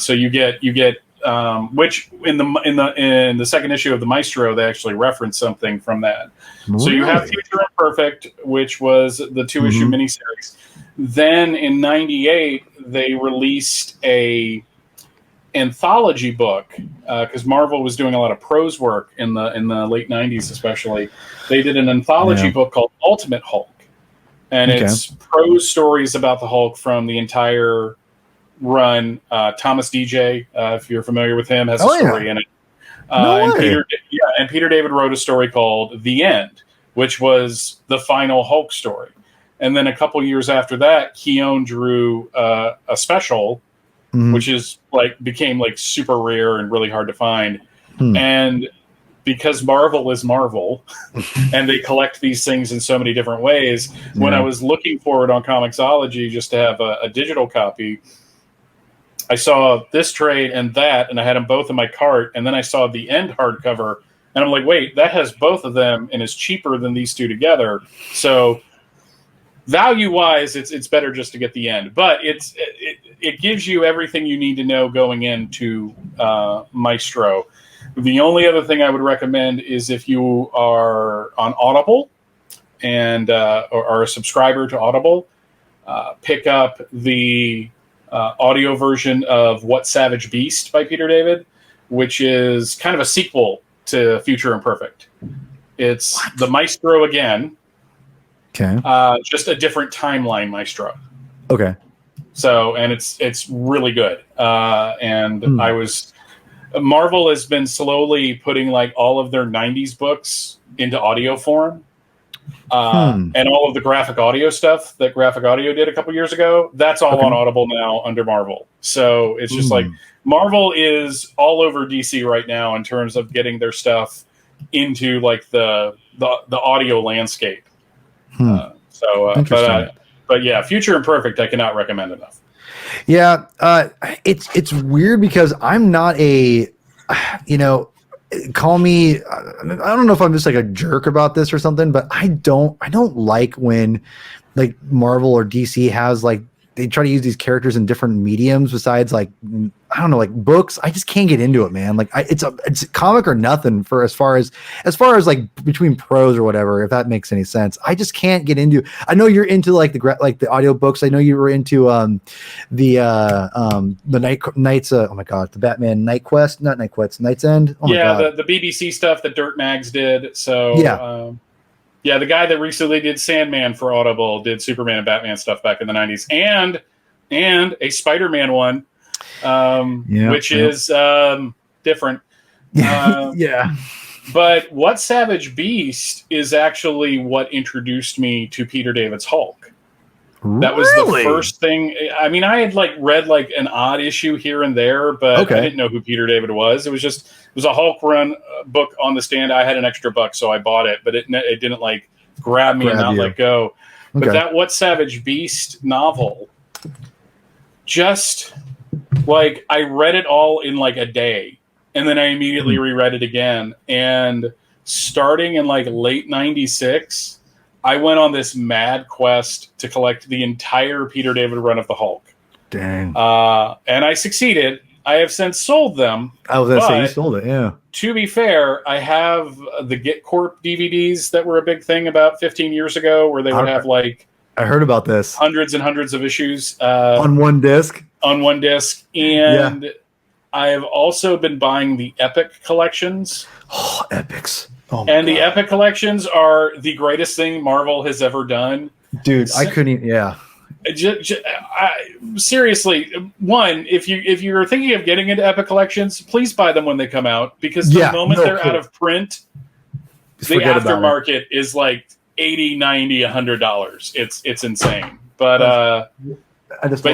you get which in the second issue of the Maestro, they actually reference something from that. Really? So you have Future Imperfect, which was the 2-issue miniseries. Then in '98, they released a anthology book because Marvel was doing a lot of prose work in the late '90s, especially. They did an anthology book called Ultimate Hulk, and it's prose stories about the Hulk from the entire run. Thomas DJ, if you're familiar with him, has a story in it. No And way. Peter David wrote a story called The End, which was the final Hulk story. And then a couple years after that, Keown drew a special, which is became super rare and really hard to find. And because Marvel is Marvel, and they collect these things in so many different ways, when I was looking for it on Comixology just to have a digital copy, I saw this trade and I had them both in my cart, and then I saw The End hardcover, and I'm like, wait, that has both of them and is cheaper than these two together. So value-wise, it's better just to get The End, but it gives you everything you need to know going into Maestro. The only other thing I would recommend is if you are on Audible and or are a subscriber to Audible, pick up the audio version of What Savage Beast by Peter David, which is kind of a sequel to Future Imperfect. It's the Maestro again. Okay. Just a different timeline Maestro. Okay. So, and it's really good. Marvel has been slowly putting all of their 90s books into audio form. And all of the graphic audio stuff that Graphic Audio did a couple years ago, that's all on Audible now under Marvel. So it's just Marvel is all over DC right now in terms of getting their stuff into the audio landscape. But yeah, Future Imperfect I cannot recommend enough. Yeah, it's weird because I'm not a, call me, I don't know if I'm just a jerk about this or something, but I don't like when Marvel or DC has they try to use these characters in different mediums besides I don't know, books. I just can't get into it, man. It's a comic or nothing for as far as between prose or whatever, if that makes any sense. I just can't get into. I know you're into the audio books. I know you were into the Knights. Oh my god, the Batman Night Quest, not Night Quest, Night's End. Oh my god. The BBC stuff that Dirt Mags did. So yeah, the guy that recently did Sandman for Audible did Superman and Batman stuff back in the 90s, and a Spider-Man one, which is different. Yeah. But What Savage Beast is actually what introduced me to Peter David's Hulk. That was the first thing. I mean, I had read an odd issue here and there, but I didn't know who Peter David was. It was a Hulk run book on the stand. I had an extra $1, so I bought it, but it didn't grab me and not let go. But that What Savage Beast novel, just I read it all in a day, and then I immediately reread it again. And starting in late '96. I went on this mad quest to collect the entire Peter David run of the Hulk. Dang. And I succeeded. I have since sold them. I was going to say, you sold it, yeah. To be fair, I have the Get Corp DVDs that were a big thing about 15 years ago, where they would have I heard about this. Hundreds and hundreds of issues. On one disc? On one disc. And I have also been buying the Epic collections. Oh, Epics. Oh and the Epic collections are the greatest thing Marvel has ever done. Dude, I couldn't, yeah. Seriously, one, if you're thinking of getting into Epic collections, please buy them when they come out, because the moment they're out of print, the aftermarket is $80, $90, $100. It's insane. But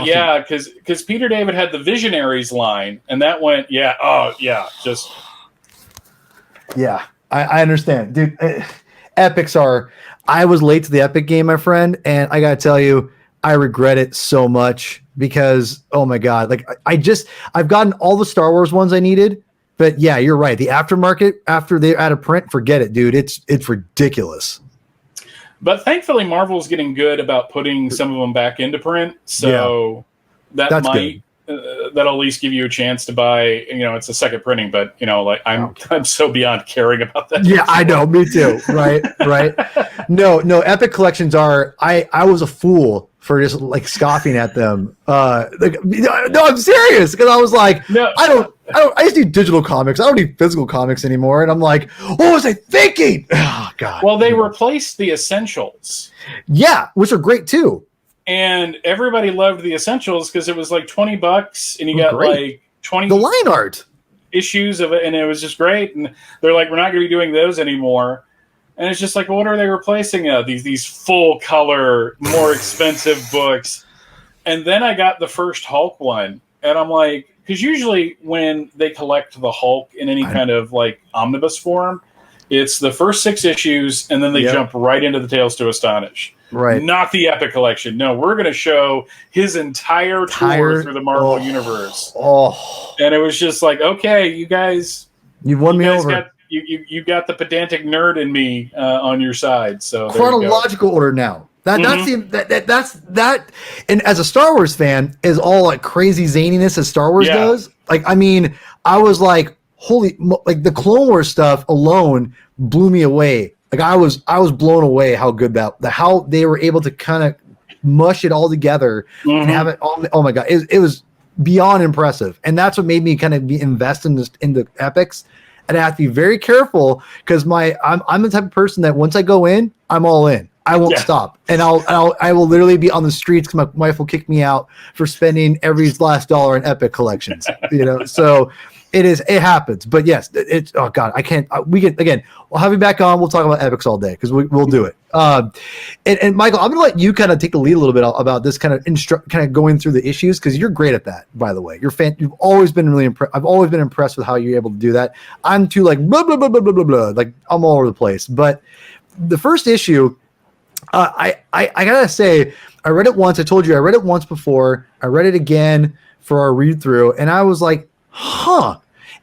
yeah, because Peter David had the Visionaries line, and that went, I understand, dude. Epics are. I was late to the Epic game, my friend, and I gotta tell you, I regret it so much because, oh my god, I've gotten all the Star Wars ones I needed, but yeah, you're right. The aftermarket after they're out of print, forget it, dude. It's ridiculous. But thankfully, Marvel's getting good about putting some of them back into print, so that might. That'll at least give you a chance to buy. It's a second printing, but I'm so beyond caring about that. Yeah, I know, me too. Right. No, Epic collections are. I was a fool for just scoffing at them. No, I'm serious, because I was like, no, I don't. I just need digital comics. I don't need physical comics anymore. And I'm like, what was I thinking? Oh God. Well, they replaced the Essentials. Yeah, which are great too. And everybody loved the Essentials because it was $20, and you got 20. The line art. issues of it, and it was just great. And they're like, we're not going to be doing those anymore. And it's just like, well, what are they replacing? These full color, more expensive books. And then I got the first Hulk one, and I'm like, because usually when they collect the Hulk in any kind of like omnibus form, it's the first 6 issues, and then they jump right into the Tales to Astonish. Right. Not the Epic Collection. No, we're going to show his entire tour through the Marvel Universe. Oh. And it was just like, okay, you guys... You've won me over. You got the pedantic nerd in me on your side. So chronological order now. That's and as a Star Wars fan, is all like crazy zaniness as Star Wars does. Like, I mean, I was like, like the Clone Wars stuff alone blew me away. Like I was blown away how good how they were able to kind of mush it all together and have it all. Oh my God, it was beyond impressive, and that's what made me kind of invest in the epics. And I have to be very careful because I'm the type of person that once I go in, I'm all in. I won't stop, and I will literally be on the streets because my wife will kick me out for spending every last dollar in Epic collections. So it happens. But yes, it's oh God, I can't. We get again. We'll have you back on. We'll talk about Epics all day because we'll do it. And Michael, I'm gonna let you kind of take the lead a little bit about this kind of going through the issues because you're great at that. By the way, you've always been really impressed. I've always been impressed with how you're able to do that. I'm too like blah blah blah blah blah blah blah. Like I'm all over the place. But the first issue. I gotta say, I read it once. I told you I read it once before. I read it again for our read through, and I was like, huh.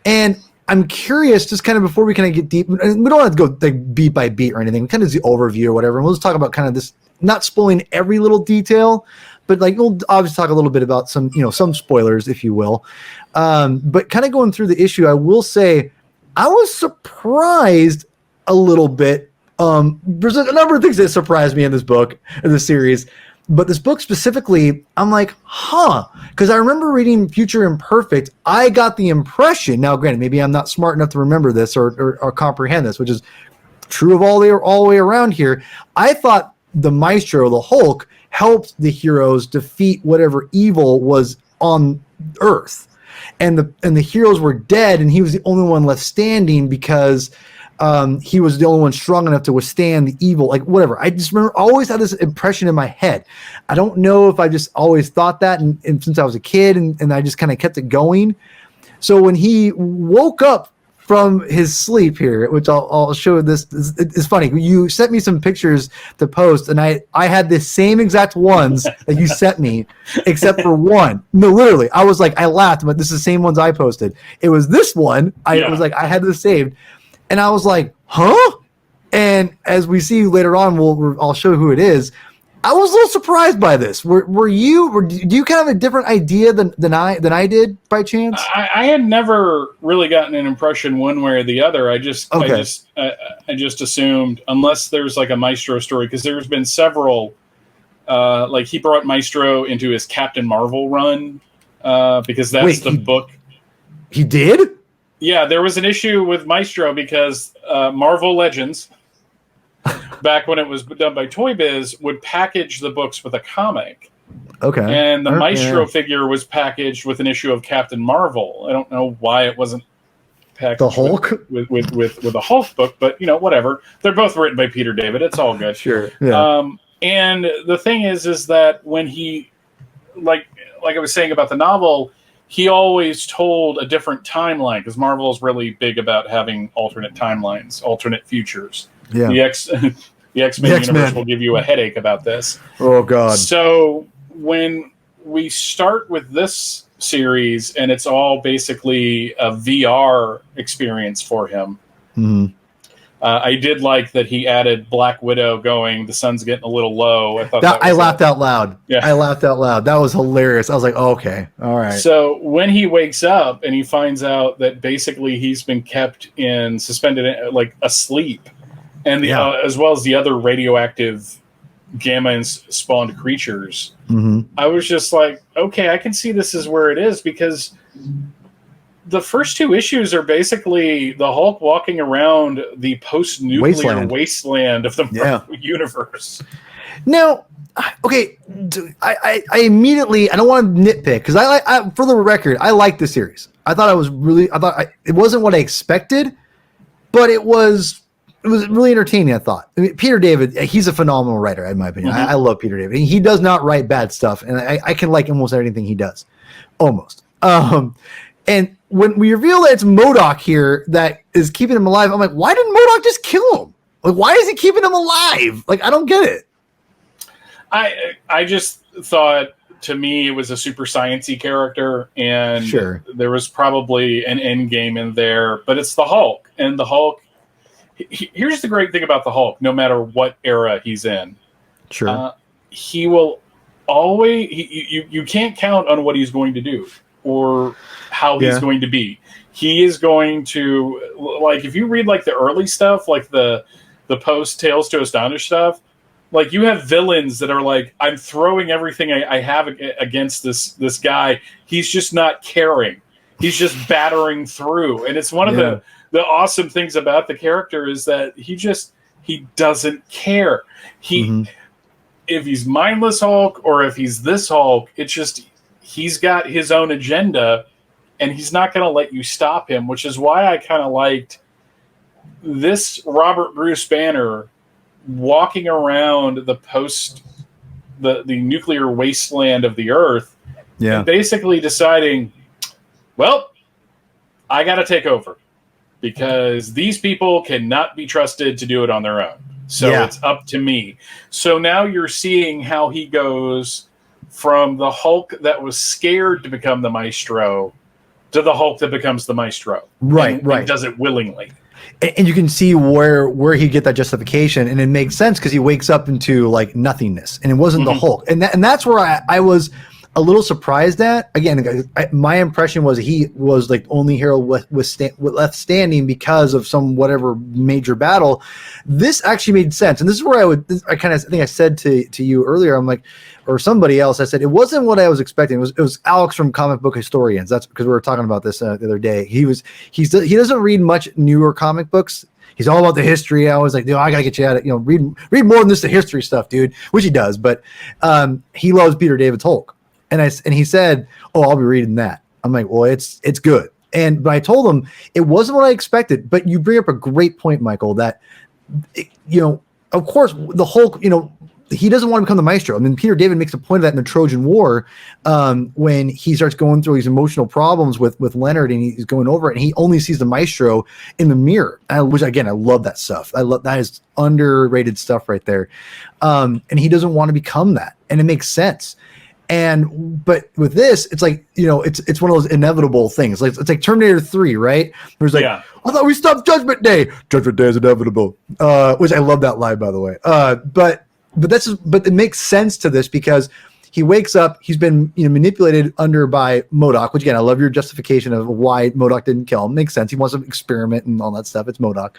And I'm curious, just kind of before we kind of get deep, and we don't have to go like beat by beat or anything. Kind of the overview or whatever. And we'll just talk about kind of this, not spoiling every little detail, but like we'll obviously talk a little bit about some spoilers, if you will. But kind of going through the issue, I will say I was surprised a little bit. There's a number of things that surprised me in this book, in this series, but this book specifically, I'm like, huh, because I remember reading Future Imperfect. I got the impression, now granted, maybe I'm not smart enough to remember this or comprehend this, which is true of all the way around here. I thought the Maestro, the Hulk, helped the heroes defeat whatever evil was on Earth, and the heroes were dead, and he was the only one left standing because he was the only one strong enough to withstand the evil, like whatever. I just remember always had this impression in my head. I don't know if I just always thought that and since I was a kid and I just kind of kept it going. So when he woke up from his sleep here, which I'll show this, it's funny. You sent me some pictures to post and I had the same exact ones that you sent me, except for one. No, literally. I was like, I laughed, but this is the same ones I posted. It was this one. I was like, I had this saved. And I was like, huh? And as we see later on, I'll show who it is. I was a little surprised by this. Do you kind of have a different idea than I did by chance? I had never really gotten an impression one way or the other. I just assumed, unless there's like a Maestro story, because there's been several. Like he brought Maestro into his Captain Marvel run because that's the book. He did? Yeah, there was an issue with Maestro because Marvel Legends, back when it was done by Toy Biz, would package the books with a comic. Okay. And the Maestro figure was packaged with an issue of Captain Marvel. I don't know why it wasn't packaged the Hulk with a Hulk book, but whatever. They're both written by Peter David. It's all good. Sure. Yeah. And the thing is that when he, like I was saying about the novel, he always told a different timeline because Marvel is really big about having alternate timelines, alternate futures. Yeah. The X-Men universe will give you a headache about this. Oh, God. So when we start with this series and it's all basically a VR experience for him, I did like that he added Black Widow going, the sun's getting a little low. I laughed out loud. Yeah. I laughed out loud. That was hilarious. I was like, oh, okay, all right. So when he wakes up and he finds out that basically he's been kept in suspended, like asleep, and as well as the other radioactive gamma spawned creatures, I was just like, okay, I can see this is where it is because the first 2 issues are basically the Hulk walking around the post-nuclear wasteland of the Marvel universe. Now, okay, I immediately, I don't want to nitpick because I for the record, I like the series. I thought it wasn't what I expected, but it was really entertaining. I thought. I mean, Peter David, he's a phenomenal writer, in my opinion. I love Peter David. He does not write bad stuff, and I can like almost anything he does, almost. And when we reveal that it's MODOK here that is keeping him alive, I'm like, why didn't MODOK just kill him? Like, why is he keeping him alive? Like, I don't get it. I just thought, to me, it was a super sciencey character, and there was probably an end game in there. But it's the Hulk, and the Hulk. Here's the great thing about the Hulk: no matter what era he's in, he will always. You can't count on what he's going to do or how he's going to be. He is going to, like, if you read like the early stuff, like the post Tales to Astonish stuff. Like, you have villains that are like, I'm throwing everything I have against this guy. He's just not caring. He's just battering through. And it's one of the awesome things about the character is that he doesn't care. If he's mindless Hulk or if he's this Hulk, it's just, he's got his own agenda and he's not going to let you stop him, which is why I kind of liked this Robert Bruce Banner walking around the nuclear wasteland of the Earth, and basically deciding, well, I got to take over because these people cannot be trusted to do it on their own. So it's up to me. So now you're seeing how he goes from the Hulk that was scared to become the Maestro to the Hulk that becomes the Maestro. Right. And does it willingly. And you can see where he get that justification, and it makes sense because he wakes up into like nothingness, and it wasn't the Hulk, and that's where I was a little surprised at. Again, my impression was he was like only hero left standing because of some whatever major battle. This actually made sense, and this is where I think I said to you earlier, I'm like, or somebody else, I said it wasn't what I was expecting. It was Alex from Comic Book Historians. That's because we were talking about this the other day. He doesn't read much newer comic books. He's all about the history. I was like, dude, I gotta get you out of read more than this the history stuff, dude. Which he does, but he loves Peter David's Hulk. And he said, "Oh, I'll be reading that." I'm like, "Well, it's good." But I told him it wasn't what I expected. But you bring up a great point, Michael. That of course, the Hulk, he doesn't want to become the Maestro. I mean, Peter David makes a point of that in the Trojan War when he starts going through these emotional problems with Leonard, and he's going over it, and he only sees the Maestro in the mirror. Which again, I love that stuff. I love that is underrated stuff right there. And he doesn't want to become that, and it makes sense. But with this, it's like, it's one of those inevitable things. Like it's like Terminator 3, right? Where it's like, I thought we stopped Judgment Day. Judgment Day is inevitable. Which I love that line, by the way. But it makes sense to this because he wakes up, he's been manipulated by MODOK, which again, I love your justification of why MODOK didn't kill him. Makes sense. He wants to experiment and all that stuff. It's MODOK.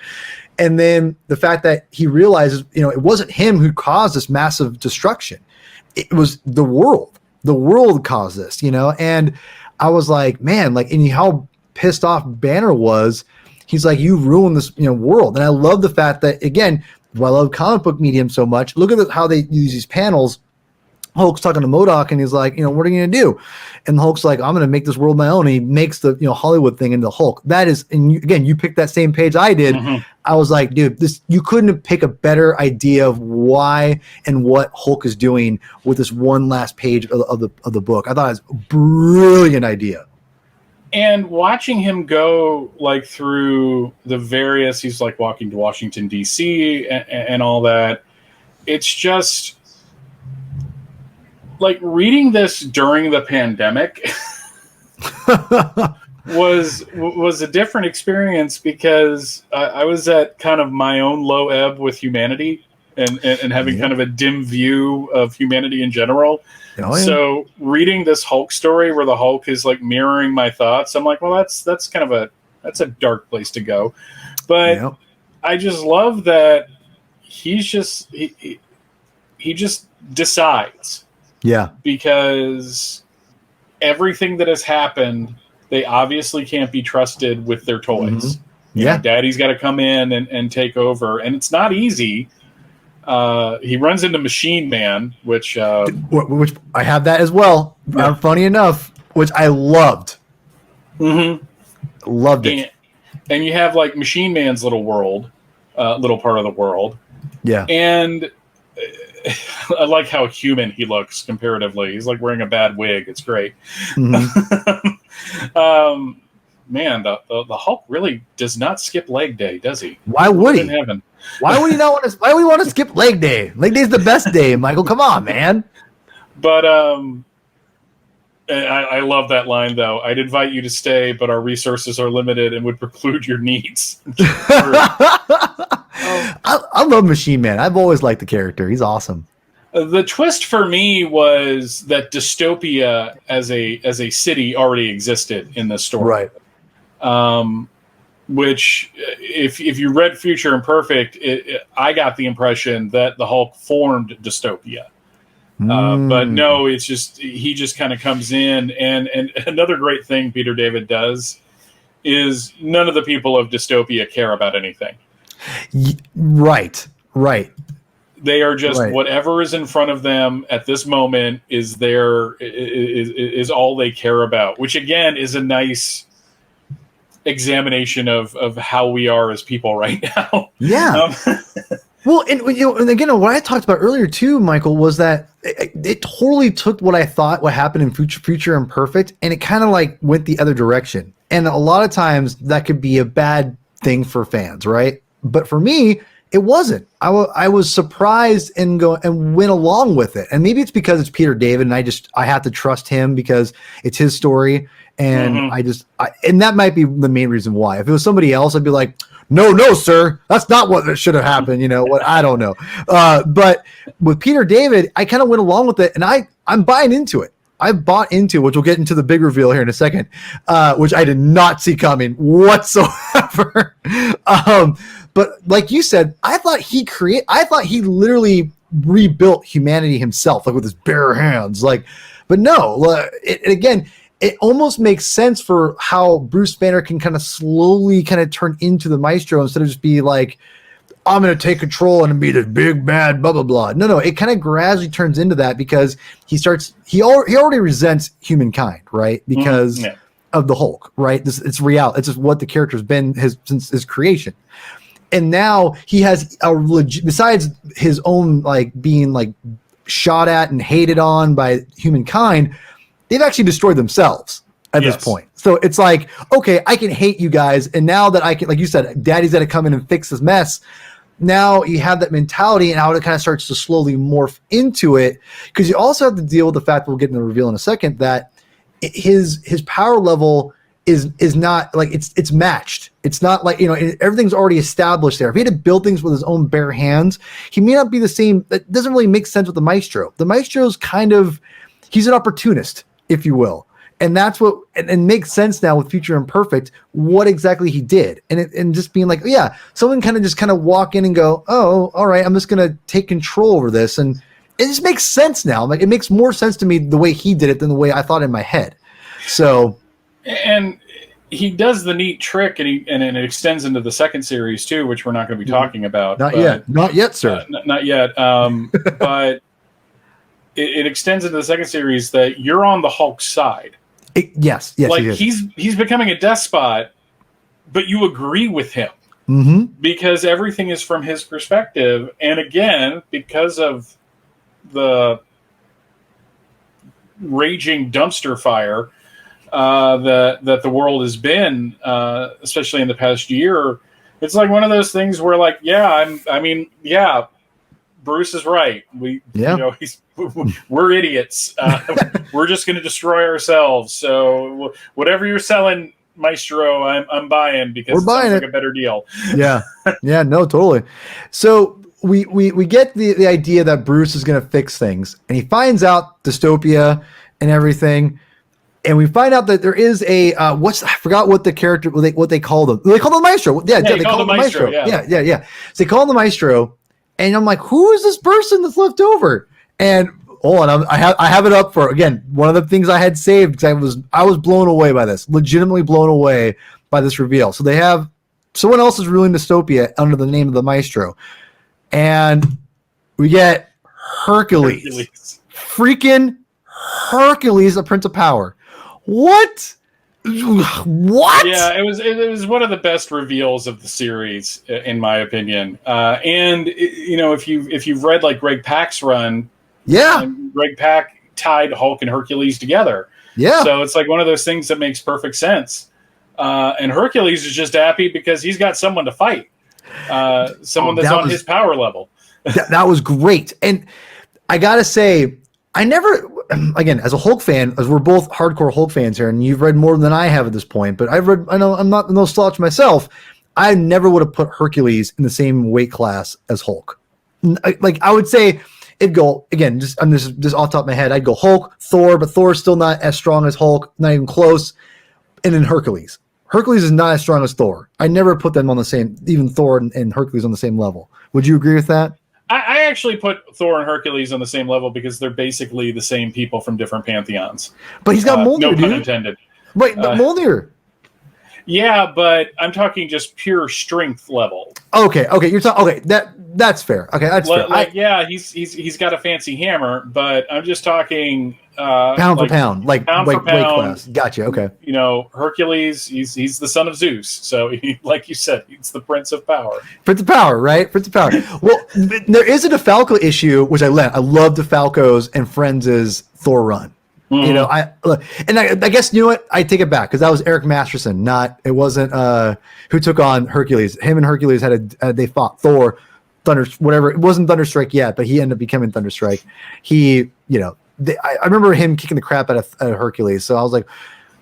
And then the fact that he realizes, it wasn't him who caused this massive destruction. It was the world. The world caused this, and I was like, man, and how pissed off Banner was. He's like, you ruined this, world. And I love the fact that, again, I love comic book medium so much. Look at how they use these panels. Hulk's talking to MODOK, and he's like, what are you going to do? And the Hulk's like, I'm going to make this world my own. And he makes the Hollywood thing into the Hulk. That is, and you picked that same page I did. I was like, dude, you couldn't pick a better idea of why and what Hulk is doing with this one last page of the book. I thought it was a brilliant idea. And watching him go through the various, he's like walking to Washington D.C. and all that. It's just. Like reading this during the pandemic was a different experience because I was at kind of my own low ebb with humanity and having kind of a dim view of humanity in general. Oh, yeah. So reading this Hulk story where the Hulk is like mirroring my thoughts, I'm like, well, that's kind of a dark place to go. But I just love that he just decides. Yeah. Because everything that has happened, they obviously can't be trusted with their toys. Daddy's got to come in and take over. And it's not easy. He runs into Machine Man, which I have that as well. Yeah. Funny enough, which I loved. Mm-hmm. Loved it. And you have like Machine Man's little world, little part of the world. Yeah. And I like how human he looks comparatively. He's like wearing a bad wig. It's great. Mm-hmm. Man, the Hulk really does not skip leg day, does he? Why would he? In heaven. Why would he not want to? Why would he want to skip leg day? Leg day's the best day, Michael. Come on, man. But I love that line though. I'd invite you to stay, but our resources are limited and would preclude your needs. I love Machine Man. I've always liked the character. He's awesome. The twist for me was that dystopia as a city already existed in this story. Right. Which, if you read Future Imperfect, I got the impression that the Hulk formed dystopia. But no, it's just he just kind of comes in, and another great thing Peter David does is none of the people of dystopia care about anything. Right. They are just whatever is in front of them at this moment is all they care about, which again is a nice examination of how we are as people right now. Yeah. Well, and again, what I talked about earlier too, Michael, was that it totally took what I thought what happened in Future Imperfect, and it kind of like went the other direction. And a lot of times that could be a bad thing for fans, right? But for me, it wasn't. I was surprised and went along with it. And maybe it's because it's Peter David, and I have to trust him because it's his story. And and that might be the main reason why. If it was somebody else, I'd be like, no, sir, that's not what should have happened. You know what? I don't know. But with Peter David, I kind of went along with it, and I'm buying into it. I bought into, which we'll get into the big reveal here in a second, which I did not see coming whatsoever. But like you said, I thought he literally rebuilt humanity himself, like with his bare hands. But no, it almost makes sense for how Bruce Banner can kind of slowly kind of turn into the Maestro instead of just be like, I'm going to take control and be this big bad blah blah blah. No, it kind of gradually turns into that because he already resents humankind, right? Because of the Hulk, right? It's real. It's just what the character's been since his creation. And now he has besides his own being shot at and hated on by humankind, they've actually destroyed themselves at this point. So it's like, okay, I can hate you guys, and now that I can, like you said, Daddy's got to come in and fix this mess. Now you have that mentality, and how it kind of starts to slowly morph into it, because you also have to deal with the fact that we'll get in the reveal in a second that his power level is not it's matched. It's not everything's already established there. If he had to build things with his own bare hands, he may not be the same. That doesn't really make sense with the Maestro. The Maestro's he's an opportunist, if you will. And that's what and makes sense now with Future Imperfect, what exactly he did. And just being like, yeah, someone kind of walk in and go, oh, all right, I'm just going to take control over this. And it just makes sense now. Like, it makes more sense to me the way he did it than the way I thought in my head. So. And he does the neat trick, and it extends into the second series too, which we're not going to be talking about. Not yet, sir. Not yet. But it extends into the second series that you're on the Hulk side. Yes. Like he's becoming a despot, but you agree with him because everything is from his perspective. And again, because of the raging dumpster fire that the world has been, especially in the past year, it's like one of those things where, like, Bruce is right. We're idiots. We're just going to destroy ourselves. So whatever you're selling, Maestro, I'm buying because it sounds like a better deal. Yeah, no, totally. So we get the idea that Bruce is going to fix things, and he finds out dystopia and everything. And we find out that there is I forgot what the character, what they called him. They called him the Maestro. Yeah, they called him the Maestro. Yeah. So they call him the Maestro. And I'm like, who is this person that's left over? And hold on, I have it up for, again, one of the things I had saved because I was blown away by this, legitimately blown away by this reveal. So they have someone else is ruling dystopia under the name of the Maestro. And We get Hercules. Freaking Hercules, a Prince of Power. What? What? Yeah, it was one of the best reveals of the series, in my opinion. And if you've read like Greg Pak's run, Greg Pak tied Hulk and Hercules together. Yeah. So it's like one of those things that makes perfect sense. And Hercules is just happy because he's got someone to fight, someone that's on his power level. That was great. And I gotta say, I never, again, as a Hulk fan, as we're both hardcore Hulk fans here, and you've read more than I have at this point, but I know I'm not no slouch myself. I never would have put Hercules in the same weight class as Hulk. Like, I would say it'd go, again, just off the top of my head, I'd go Hulk, Thor, but Thor's still not as strong as Hulk, not even close. And then Hercules. Hercules is not as strong as Thor. I never put them on the same, even Thor and Hercules on the same level. Would you agree with that? I actually put Thor and Hercules on the same level because they're basically the same people from different pantheons. But he's got Mjolnir, no pun intended. Right, but Mjolnir. Yeah, but I'm talking just pure strength level. Okay, you're talking. Okay, that's fair. Okay, that's fair. He's got a fancy hammer, but I'm just talking pound for pound, like weight pound, class. Gotcha. Okay. Hercules. He's the son of Zeus, so like you said, he's the Prince of Power. Prince of Power, right? Prince of Power. Well, there is a DeFalco issue, which I love DeFalco's and Friends' Thor run. Mm-hmm. I guess what, I take it back because that was Eric Masterson, it wasn't who took on Hercules. Him and Hercules they fought Thor, whatever. It wasn't Thunderstrike yet, but he ended up becoming Thunderstrike. I remember him kicking the crap out of Hercules, so I was like,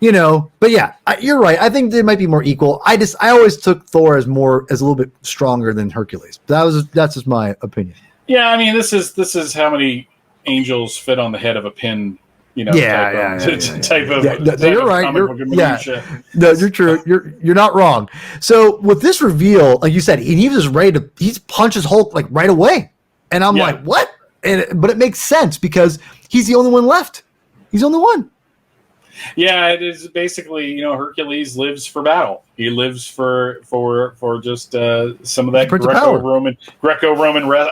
but yeah, you're right. I think they might be more equal. I always took Thor as a little bit stronger than Hercules. That's just my opinion. Yeah, I mean, this is how many angels fit on the head of a pin. You're right. No, you're true. You're not wrong. So with this reveal, like you said, he was just ready to. He punches Hulk like right away, and I'm like, what? But it makes sense because he's the only one left. He's the only one. Yeah, it is basically Hercules lives for battle. He lives for just some of that Greco-Roman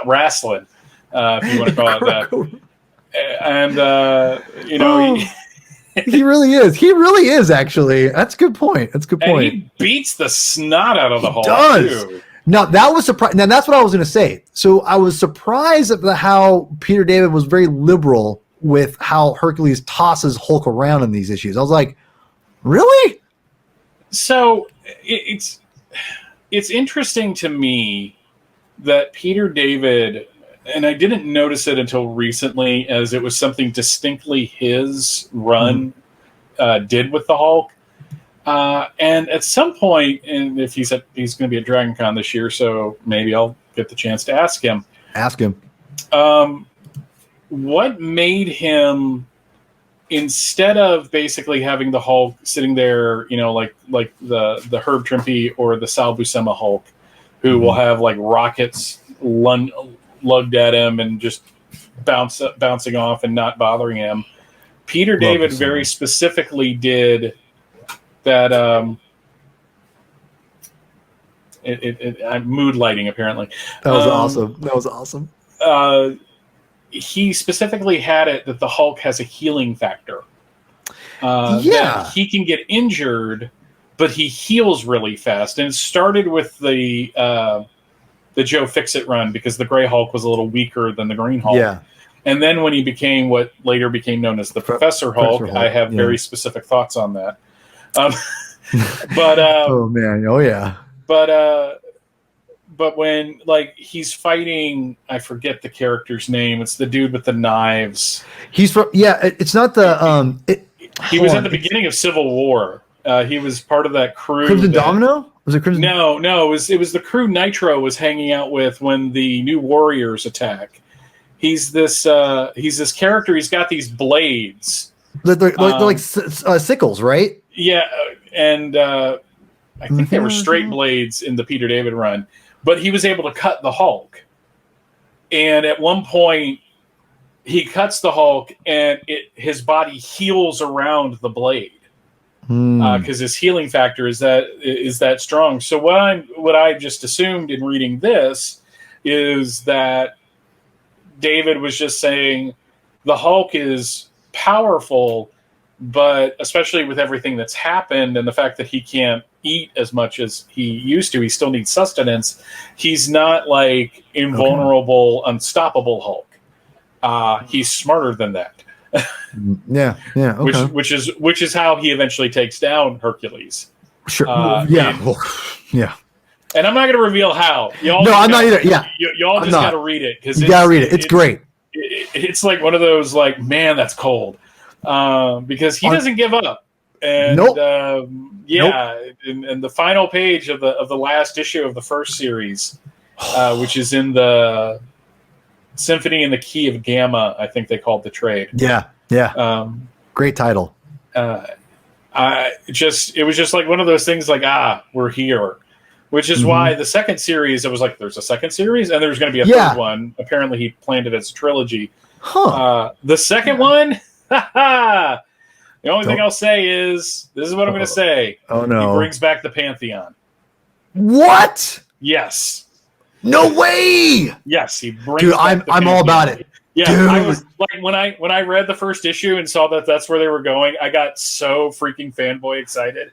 wrestling, if you want to call it that. And he really is. He really is. Actually, that's a good point. He beats the snot out of the Hulk. Does. Too. Now that was surprising. Now that's what I was going to say. So I was surprised at how Peter David was very liberal with how Hercules tosses Hulk around in these issues. I was like, really? So it's interesting to me that Peter David. And I didn't notice it until recently, as it was something distinctly his run did with the Hulk. And at some point, and if he's going to be at Dragon Con this year, so maybe I'll get the chance to ask him. What made him, instead of basically having the Hulk sitting there, like the Herb Trimpe or the Sal Buscema Hulk, who will have like rockets lugged at him and just bouncing off and not bothering him. Peter David very specifically did that. Mood lighting, apparently. That was awesome. He specifically had it that the Hulk has a healing factor. That he can get injured, but he heals really fast. And it started with the Joe Fixit run because the Gray Hulk was a little weaker than the Green Hulk. Yeah. And then when he became what later became known as the Professor Hulk, I have very specific thoughts on that. Oh man, oh yeah. But when he's fighting, I forget the character's name. It's the dude with the knives. He's from it's not the he was at the beginning of Civil War. He was part of that crew. Crimson Domino? Was it Crimson? No. It was the crew Nitro was hanging out with when the New Warriors attack. He's this character. He's got these blades. They're like sickles, right? Yeah, and I think they were straight blades in the Peter David run. But he was able to cut the Hulk. And at one point, he cuts the Hulk, and his body heals around the blade. Because his healing factor is that strong. So what I just assumed in reading this is that David was just saying the Hulk is powerful, but especially with everything that's happened and the fact that he can't eat as much as he used to, he still needs sustenance. He's not like invulnerable, unstoppable Hulk. He's smarter than that. Yeah. Okay. Which is how he eventually takes down Hercules. Sure. Yeah. And I'm not going to reveal how. I'm not either. Yeah. Y'all just got to read it because you got to read it. It's great. It's like one of those like, man, that's cold. Because he doesn't give up. And and the final page of the last issue of the first series, which is in the Symphony in the Key of Gamma, I think they called the trade. Yeah. Great title. It was just like one of those things like, we're here. Which is why the second series, it was like, there's a second series and there's going to be a third one. Apparently he planned it as a trilogy. The second one, the only thing I'll say is, this is what I'm going to say. Oh, no. He brings back the Pantheon. What? Yes. No way! Yes, he brings Dude, back the I'm all about it. Yeah, Dude. I was like when I read the first issue and saw that that's where they were going, I got so freaking fanboy excited.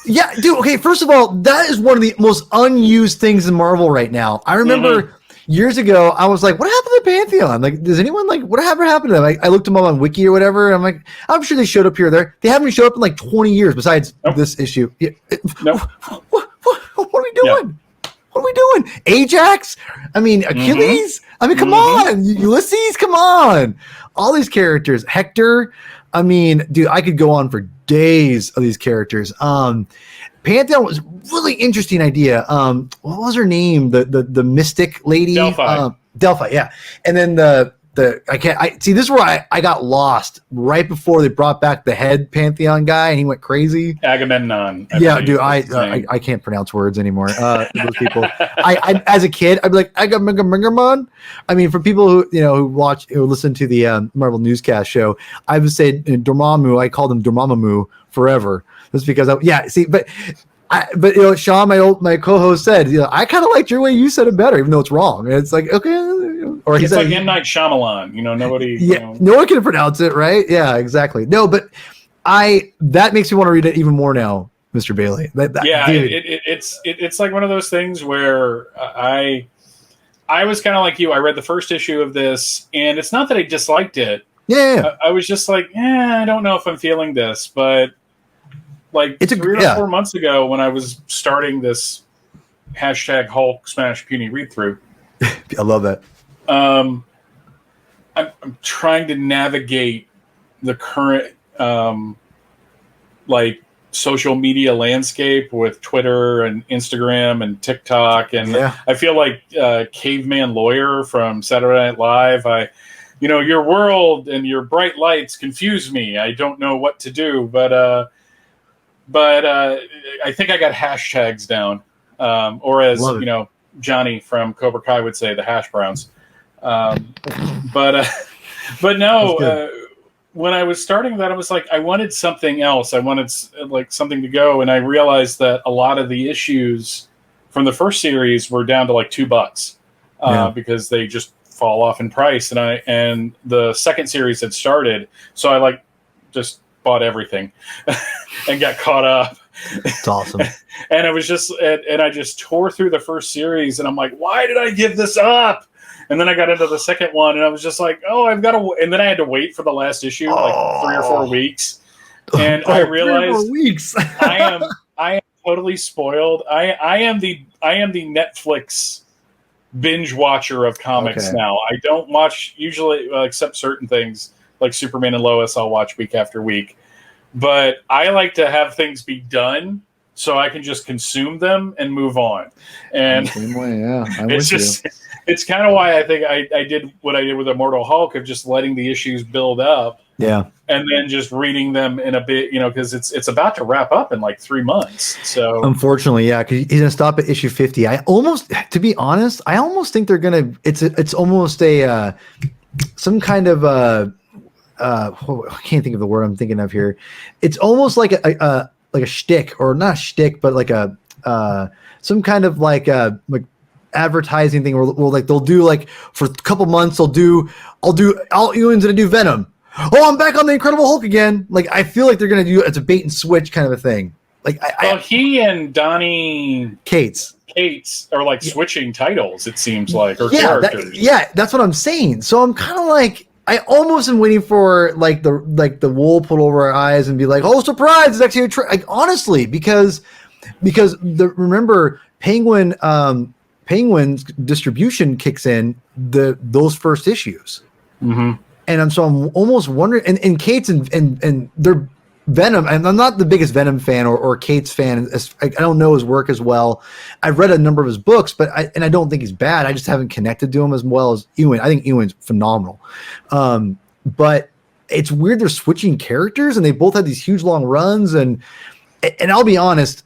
Yeah, dude. Okay, first of all, that is one of the most unused things in Marvel right now. I remember years ago, I was like, "What happened to Pantheon? Like, does anyone like whatever happened to them?" I looked them up on Wiki or whatever. And I'm like, I'm sure they showed up here or there. They haven't showed up in like 20 years. Besides this issue. Nope. What are we doing? Yeah. What are we doing? Ajax? I mean, Achilles? I mean, come on. Ulysses? Come on. All these characters. Hector? I mean, dude, I could go on for days of these characters. Pantheon was a really interesting idea. What was her name? The mystic lady? Delphi, yeah. And then I see this is where I got lost right before they brought back the head Pantheon guy and he went crazy. Agamemnon. Dude, I can't pronounce words anymore. Those people. I as a kid, I'd be like Agamemnon. I mean, for people who listen to the Marvel newscast show, I would say Dormammu. I called him Dormammu forever. That's because Sean, my co-host said, I kind of liked your way you said it better, even though it's wrong. And it's like, okay. Or it's like M. Night Shyamalan, nobody. Yeah, no one can pronounce it, right? Yeah, exactly. No, but that makes me want to read it even more now, Mr. Bailey. It's like one of those things where I was kind of like you. I read the first issue of this, and it's not that I disliked it. Yeah. I was just like, I don't know if I'm feeling this, but like 3 or 4 months ago when I was starting this #Hulk Smash Puny read through. I love that. I'm trying to navigate the current social media landscape with Twitter and Instagram and TikTok, and I feel like Caveman Lawyer from Saturday Night Live. Your world and your bright lights confuse me. I don't know what to do, but I think I got hashtags down, or as Johnny from Cobra Kai would say, the hash browns. But no, when I was starting that, I was like, I wanted something else. I wanted like something to go. And I realized that a lot of the issues from the first series were down to like $2 because they just fall off in price. And the second series had started. So I just bought everything and got caught up. It's awesome. And I was I just tore through the first series and I'm like, why did I give this up? And then I got into the second one and I was just like, I've got to, and then I had to wait for the last issue, like 3 or 4 weeks. And I realized 3 or 4 weeks. I am totally spoiled. I am the Netflix binge watcher of comics now. I don't watch usually, except certain things like Superman and Lois, I'll watch week after week. But I like to have things be done so I can just consume them and move on. And same way, yeah. It's kind of why I think I did what I did with Immortal Hulk, of just letting the issues build up. Yeah. And then just reading them in a bit, because it's about to wrap up in like 3 months. So unfortunately, yeah, because he's gonna stop at issue 50. To be honest, I almost think they're gonna. It's almost a some kind of I can't think of the word I'm thinking of here. It's almost like a shtick, or not a shtick, but like some kind of like advertising thing where like they'll do like for a couple months I'll do Ewing's gonna do Venom. Oh, I'm back on the Incredible Hulk again. Like I feel like they're gonna do it's a bait and switch kind of a thing. Like he and Donnie Cates are like switching titles. It seems like or characters. That's what I'm saying. So I'm kind of like I almost am waiting for like the wool pulled over our eyes and be like, oh surprise! It's actually like honestly because remember Penguin's distribution kicks in those first issues, and I'm almost wondering and Cates and they're Venom, and I'm not the biggest Venom fan or Cates fan. I don't know his work as well. I've read a number of his books, but I don't think he's bad. I just haven't connected to him as well as Ewing. I think Ewing's phenomenal. But it's weird they're switching characters, and they both had these huge long runs. And I'll be honest,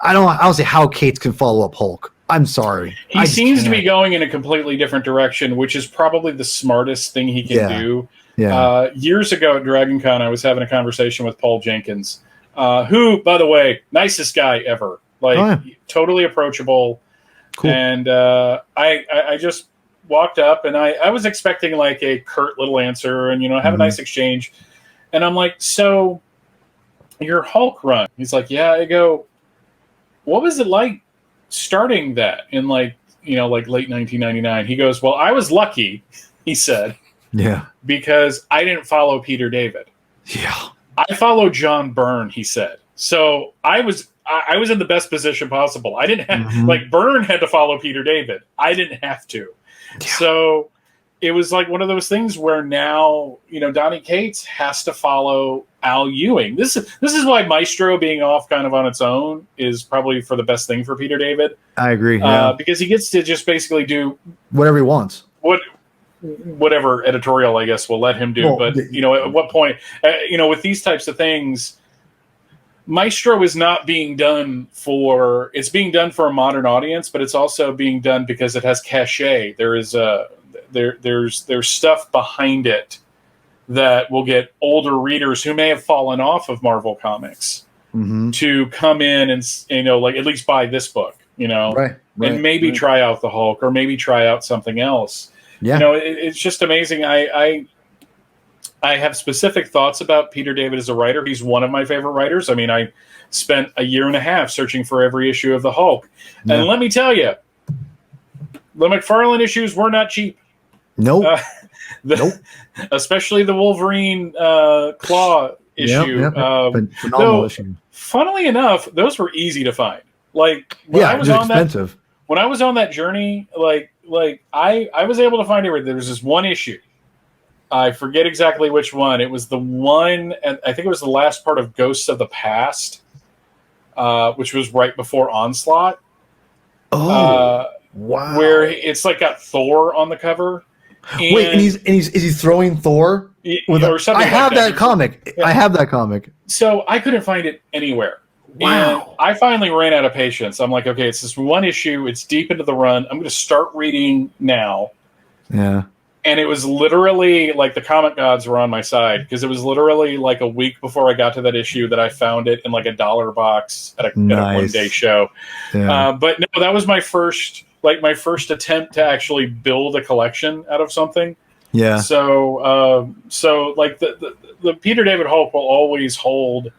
I don't see how Cates can follow up Hulk. I'm sorry. He seems to be going in a completely different direction, which is probably the smartest thing he can do. Yeah. Years ago at Dragon Con, I was having a conversation with Paul Jenkins, who, by the way, nicest guy ever. Like, totally approachable. Cool. And I just walked up, and I was expecting, like, a curt little answer and, have a nice exchange. And I'm like, so, your Hulk run? He's like, yeah. I go, what was it like starting that in, like late 1999? He goes, well, I was lucky, he said. Yeah. Because I didn't follow Peter David. Yeah. I followed John Byrne, he said. So I was in the best position possible. I didn't have like Byrne had to follow Peter David. I didn't have to. Yeah. So it was like one of those things where now, Donnie Cates has to follow Al Ewing. This is why Maestro being off kind of on its own is probably for the best thing for Peter David. I agree. Yeah. Because he gets to just basically do whatever he wants. Whatever editorial, I guess, will let him do. Well, but, at what point, with these types of things, Maestro is not being done it's being done for a modern audience, but it's also being done because it has cachet. There is there's stuff behind it that will get older readers who may have fallen off of Marvel Comics to come in and, like at least buy this book, and maybe try out the Hulk or maybe try out something else. Yeah. It's just amazing. I have specific thoughts about Peter David as a writer. He's one of my favorite writers. I mean, I spent a year and a half searching for every issue of the Hulk. Yeah. And let me tell you, the McFarlane issues were not cheap. Nope. Especially the Wolverine Claw issue. Phenomenal issue. Funnily enough, those were easy to find. Like, I was on expensive. When I was on that journey, I was able to find everything. There was this one issue. I forget exactly which one. It was the one, and I think it was the last part of Ghosts of the Past, which was right before Onslaught. Oh, wow! Where it's like got Thor on the cover. Wait, and is he throwing Thor? Or something. I have that comic. Yeah. I have that comic. So I couldn't find it anywhere. Wow. And I finally ran out of patience. I'm like, okay, it's this one issue. It's deep into the run. I'm going to start reading now. Yeah. And it was literally like the comic gods were on my side because it was literally like a week before I got to that issue that I found it in like $1 box at a one-day show. Yeah. But no, that was my first attempt to actually build a collection out of something. Yeah. So like the Peter David Hulk will always hold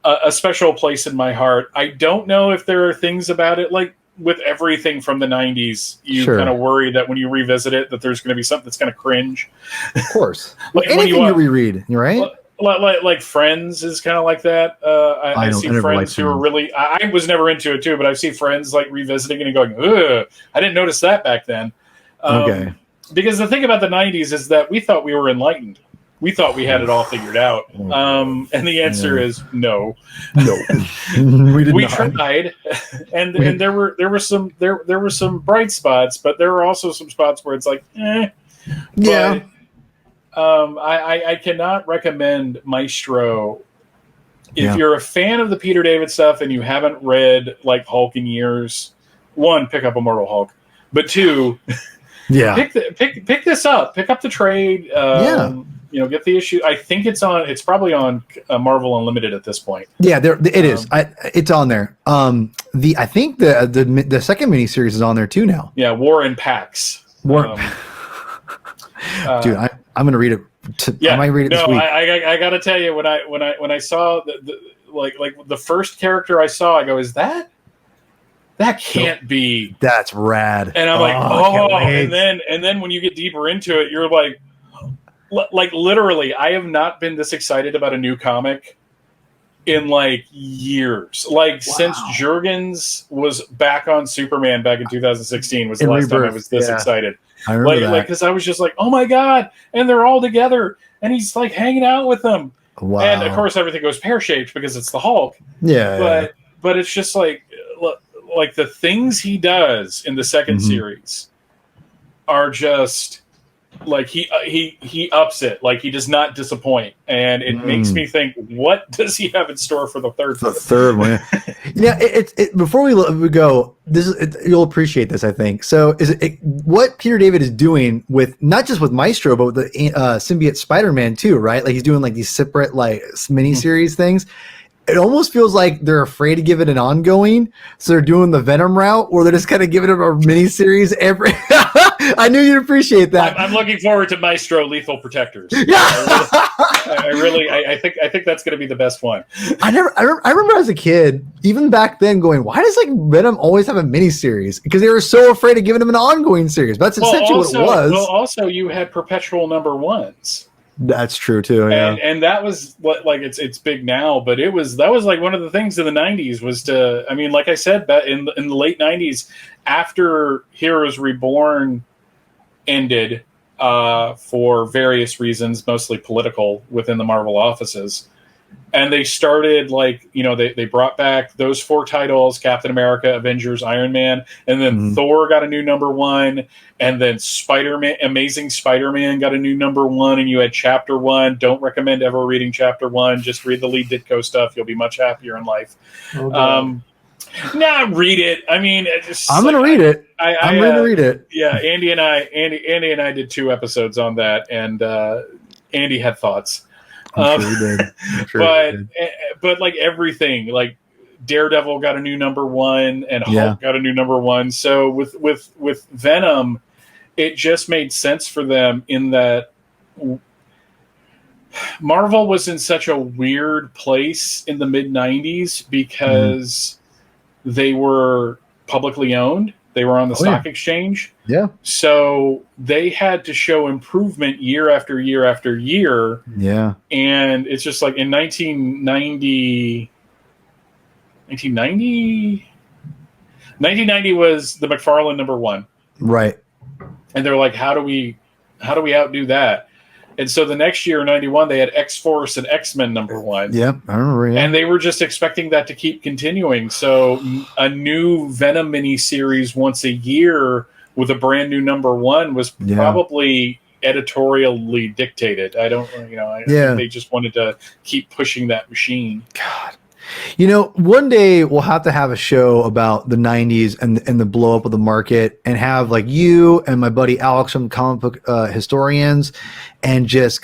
a special place in my heart. I don't know if there are things about it like with everything from the 90s, you kind of worry that when you revisit it, that there's going to be something that's going to cringe. Of course. Like anything you reread, right? Like Friends is kind of like that. I see Friends who are really... I was never into it too, but I see Friends like revisiting it and going, ugh, I didn't notice that back then. Okay. Because the thing about the 90s is that we thought we were enlightened. We thought we had it all figured out. And the answer is no. No. we tried. And there were some bright spots, but there were also some spots where it's like, eh. Yeah. But, I cannot recommend Maestro. If you're a fan of the Peter David stuff and you haven't read like Hulk in years, one, pick up Immortal Hulk. But two, pick this up. Pick up the trade. get the issue. I think it's probably on Marvel Unlimited at this point. Yeah, it is. It's on there. I think the second miniseries is on there too now. Yeah, War in Pax. Dude, I'm gonna read it. I might read it this week. I gotta tell you, when I saw the first character I saw, I go, is that can't be. That's rad. And I'm like, and then when you get deeper into it, you're like literally, I have not been this excited about a new comic in like years. Like since Jurgens was back on Superman back in 2016 was the last time I was this excited. I remember that. Because I was just like, oh my god, and they're all together, and he's like hanging out with them. Wow. And of course everything goes pear-shaped because it's the Hulk. Yeah. But it's just like the things he does in the second series are just like he ups it. Like he does not disappoint, and it makes me think, what does he have in store for the third? The third one. Yeah. Before we go, you'll appreciate this, I think. So, what Peter David is doing with not just with Maestro, but with the symbiote Spider-Man too, right? Like he's doing like these separate like miniseries things. It almost feels like they're afraid to give it an ongoing, so they're doing the Venom route, or they're just kind of giving it a miniseries every. I knew you'd appreciate that. I'm looking forward to Maestro Lethal Protectors. Yeah, I think that's going to be the best one. I remember as a kid, even back then, going, why does like Venom always have a miniseries? Because they were so afraid of giving him an ongoing series. That's essentially what it was. Well, also you had perpetual number ones. That's true too. Yeah, and that was what, like, it's big now, but that was like one of the things in the 90s was to, I mean, like I said, in the late 90s, after Heroes Reborn ended for various reasons, mostly political, within the Marvel offices. And they started they brought back those 4 titles: Captain America, Avengers, Iron Man, and then Thor got a new number 1, and then Spider-Man, Amazing Spider-Man got a new number 1, and you had Chapter 1. Don't recommend ever reading Chapter 1. Just read the Lee Ditko stuff. You'll be much happier in life. Read it. I mean, I'm going to read it. I'm going to read it. Yeah, Andy and I did 2 episodes on that, and Andy had thoughts. I'm sure he did. But like everything, like Daredevil got a new number 1, and Hulk got a new number 1. So with Venom, it just made sense for them in that Marvel was in such a weird place in the mid 90s because they were publicly owned. They were on the stock exchange. Yeah. So they had to show improvement year after year after year. Yeah. And it's just like in 1990 was the McFarlane number 1. Right. And they're like, how do we outdo that? And so the next year, 91, they had X-Force and X-Men number 1. Yeah, I remember. Yeah. And they were just expecting that to keep continuing. So a new Venom miniseries once a year with a brand new number 1 was probably editorially dictated. I don't, I think they just wanted to keep pushing that machine. God. One day we'll have to have a show about the 90s and the blow up of the market, and have like you and my buddy Alex from Comic Book Historians, and and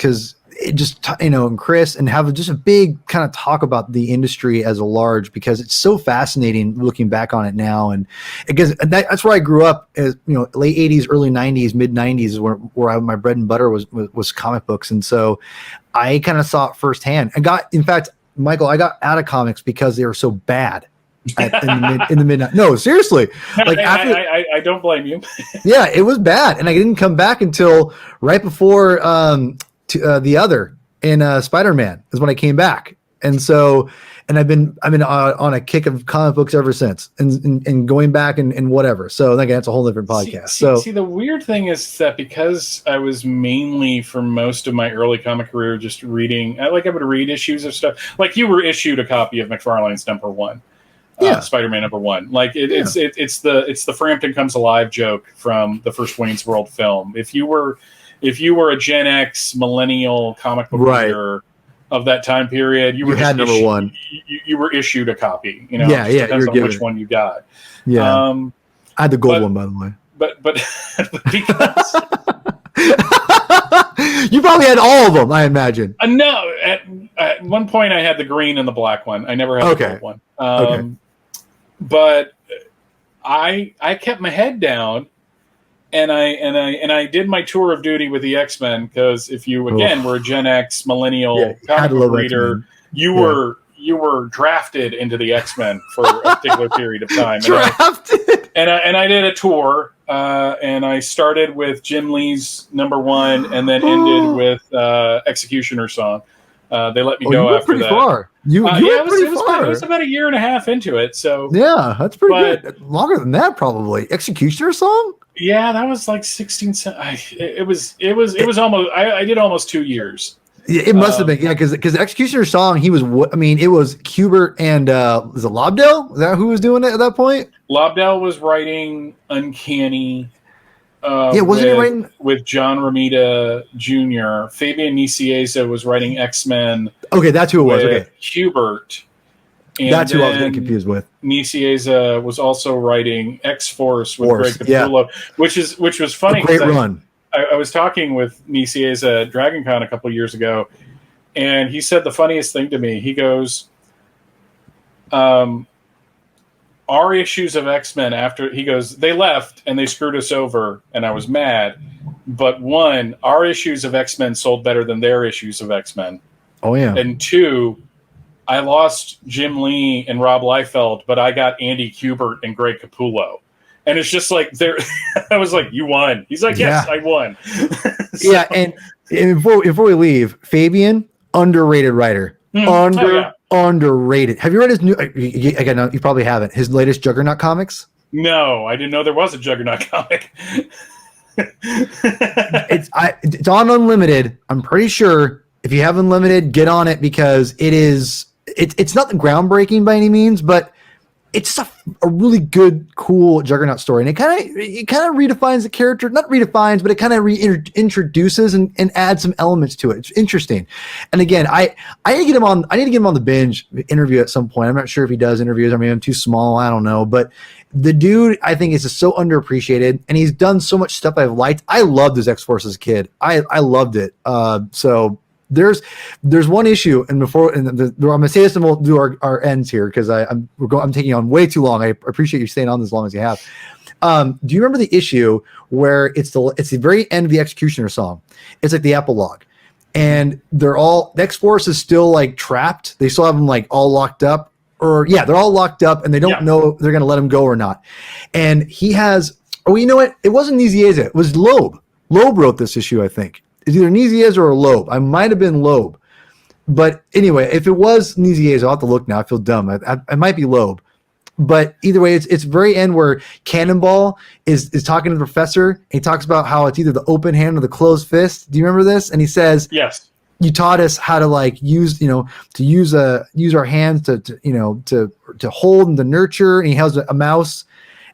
Chris, and have just a big kind of talk about the industry as a large, because it's so fascinating looking back on it now. And because that's where I grew up, as late 80s, early 90s, mid 90s is where my bread and butter was comic books. And so I kind of saw it firsthand, and in fact, Michael, I got out of comics because they were so bad in the midnight. No, seriously. Like I don't blame you. Yeah, it was bad, and I didn't come back until right before the other in Spider-Man is when I came back, and so I've been on a kick of comic books ever since, and going back and whatever. So again, that's a whole different podcast. See, the weird thing is that because I was mainly for most of my early comic career just reading, I would read issues of stuff. Like you were issued a copy of McFarlane's number 1, Spider-Man number 1. Like it's the Frampton Comes Alive joke from the first Wayne's World film. If you were a Gen X millennial comic book reader of that time period, you had number 1. You were issued a copy. Depends on which one you got. Yeah, I had the gold one, by the way. But because You probably had all of them, I imagine. No, at one point I had the green and the black one. I never had the gold one. Okay. But I kept my head down, and I did my tour of duty with the X-Men, because if you again were a Gen X millennial comic book reader, you were drafted into the X-Men for a particular period of time. Drafted. And I did a tour, and I started with Jim Lee's #1, and then ended with Executioner Song. They let me go after that. Far. You were pretty far. It was about a year and a half into it. So yeah, that's pretty good. Longer than that, probably. Executioner Song. Yeah, that was like 16. It was almost. I did almost 2 years. Yeah, it must have been, because Executioner Song, he was. I mean, it was Kubert and was it Lobdell? Is that who was doing it at that point? Lobdell was writing Uncanny. Wasn't he writing with John Romita Jr.? Fabian Nicieza was writing X-Men. Okay, that's who it was. Okay, Hubert. And that's who I was getting confused with. Nicieza was also writing X-Force with Greg Capullo, which was funny. A great run. I was talking with Nicieza at DragonCon a couple years ago, and he said the funniest thing to me. He goes, our issues of X-Men they left and they screwed us over, and I was mad. But one, our issues of X-Men sold better than their issues of X-Men. Oh, yeah. And two, I lost Jim Lee and Rob Liefeld, but I got Andy Kubert and Greg Capullo. And it's just like, I was like, you won. He's like, yes, I won. So, yeah, and before we leave, Fabian, underrated writer. Underrated. Have you read his new? Again, no, you probably haven't. His latest Juggernaut comics. No, I didn't know there was a Juggernaut comic. It's on Unlimited. I'm pretty sure if you have Unlimited, get on it, because it's not groundbreaking by any means, but it's a really good, cool Juggernaut story, and it kind of redefines the character. Not redefines, but it kind of reintroduces and adds some elements to it. It's interesting. And again, I need to get him on. I need to get him on the Binge interview at some point. I'm not sure if he does interviews. I mean, I'm too small. I don't know. But the dude, I think, is just so underappreciated, and he's done so much stuff I've liked. I loved his X-Force kid. I loved it. So. There's one issue, and I'm gonna say this, and we'll do our ends here, because I'm taking on way too long. I appreciate you staying on as long as you have. Do you remember the issue where it's the very end of the Executioner Song? It's like the epilogue, and the X-Force is still like trapped. They still have them like all locked up, they're all locked up, and they don't know if they're gonna let him go or not. And he has. Oh, you know what? It wasn't Nicieza. It was Loeb. Loeb wrote this issue, I think. It's either Nicieza or Loeb. I might have been Loeb. But anyway, if it was Nicieza, I'll have to look now. I feel dumb. I might be Loeb. But either way, it's very end where Cannonball is talking to the professor. And he talks about how it's either the open hand or the closed fist. Do you remember this? And he says, yes. You taught us how to use our hands to hold and to nurture. And he has a mouse.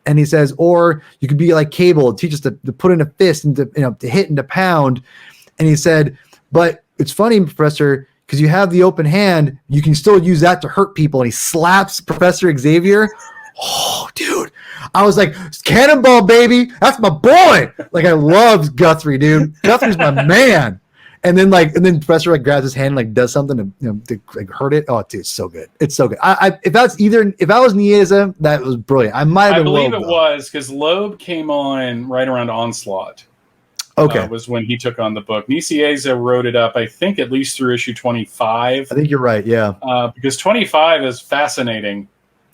And he says, or you could be like Cable, teach us to put in a fist and to hit and to pound. And he said, but it's funny, Professor, because you have the open hand, you can still use that to hurt people. And he slaps Professor Xavier. Oh, dude. I was like, Cannonball, baby. That's my boy. Like, I love Guthrie, dude. Guthrie's my man. And then Professor grabs his hand and does something to hurt it. Oh, dude, it's so good. It's so good. If I was Nicieza, that was brilliant. I believe it was, because Loeb came on right around Onslaught. Okay, was when he took on the book. Nicieza wrote it up, I think, at least through issue 25. I think you're right. Yeah, because 25 is fascinating.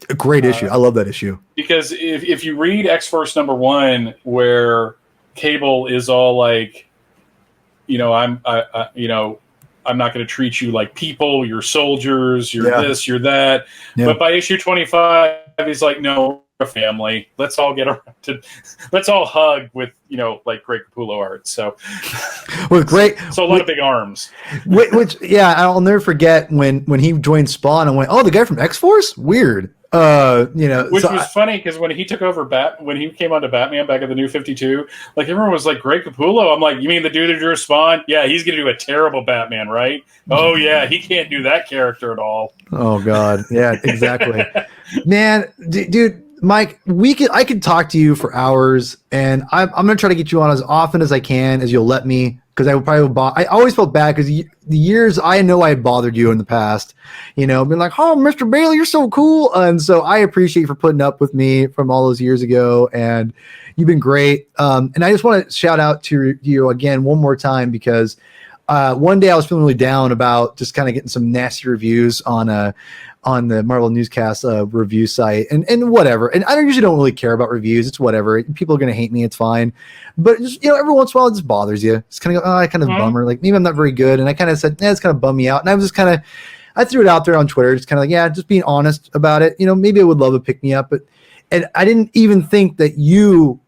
A great issue. I love that issue. Because if you read X-Force #1, where Cable is all like, I'm not going to treat you like people. You're soldiers. You're this. You're that. Yeah. But by issue 25, he's like, no, we're a family. Let's all get around to. Let's all hug with like Greg Capullo art. So, with great. So a lot of big arms. Which I'll never forget when he joined Spawn and went, oh, the guy from X-Force? Weird. Which was funny, because when he took over when he came onto Batman back at the New 52, like everyone was like, Greg Capullo. I'm like, you mean the dude that drew Spawn? Yeah, he's gonna do a terrible Batman, right? Oh yeah, he can't do that character at all. Oh god, yeah, exactly. Man, dude, Mike, I could talk to you for hours, and I'm going to try to get you on as often as I can, as you'll let me, because I always felt bad because the years I know I had bothered you in the past, being like, oh, Mr. Bailey, you're so cool. And so I appreciate you for putting up with me from all those years ago, and you've been great. And I just want to shout out to you again one more time, because one day I was feeling really down about just kind of getting some nasty reviews on the Marvel Newscast review site and whatever. And I usually don't really care about reviews. It's whatever. People are going to hate me. It's fine. But just, every once in a while it just bothers you. It's kind of, bummer. Like maybe I'm not very good. And I kind of said, it's kind of bummed me out. And I was just I threw it out there on Twitter. Just kind of like, just being honest about it. Maybe I would love a pick me up, and I didn't even think that you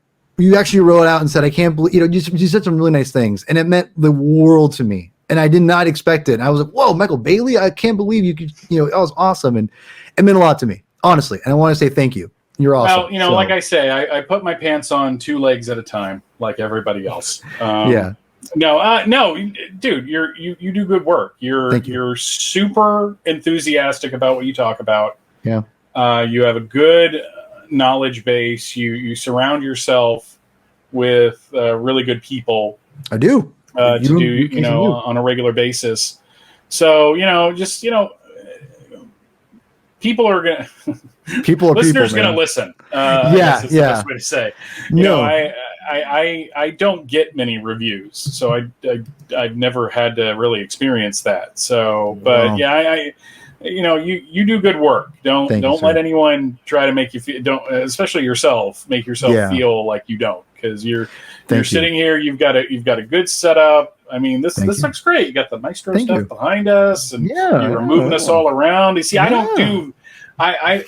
actually wrote out and said, I can't believe, you said some really nice things, and it meant the world to me. And I did not expect it. And I was like, whoa, Michael Bailey, I can't believe you could, that was awesome. And it meant a lot to me, honestly. And I want to say thank you. You're awesome. Well, like I say, I put my pants on 2 legs at a time, like everybody else. Yeah. No, dude, you do good work. You're super enthusiastic about what you talk about. Yeah. You have a good knowledge base. You surround yourself with really good people. I do. To do on a regular basis. So people are gonna listeners gonna listen. That's the best way to say. I don't get many reviews, so I've never had to really experience that. So, but you do good work. Don't let anyone try to make you feel, especially yourself, make yourself feel like you don't, because you're sitting here. You've got a good setup. I mean, this looks great. You got the Maestro stuff behind us, and you're moving us all around. You see, I don't do. I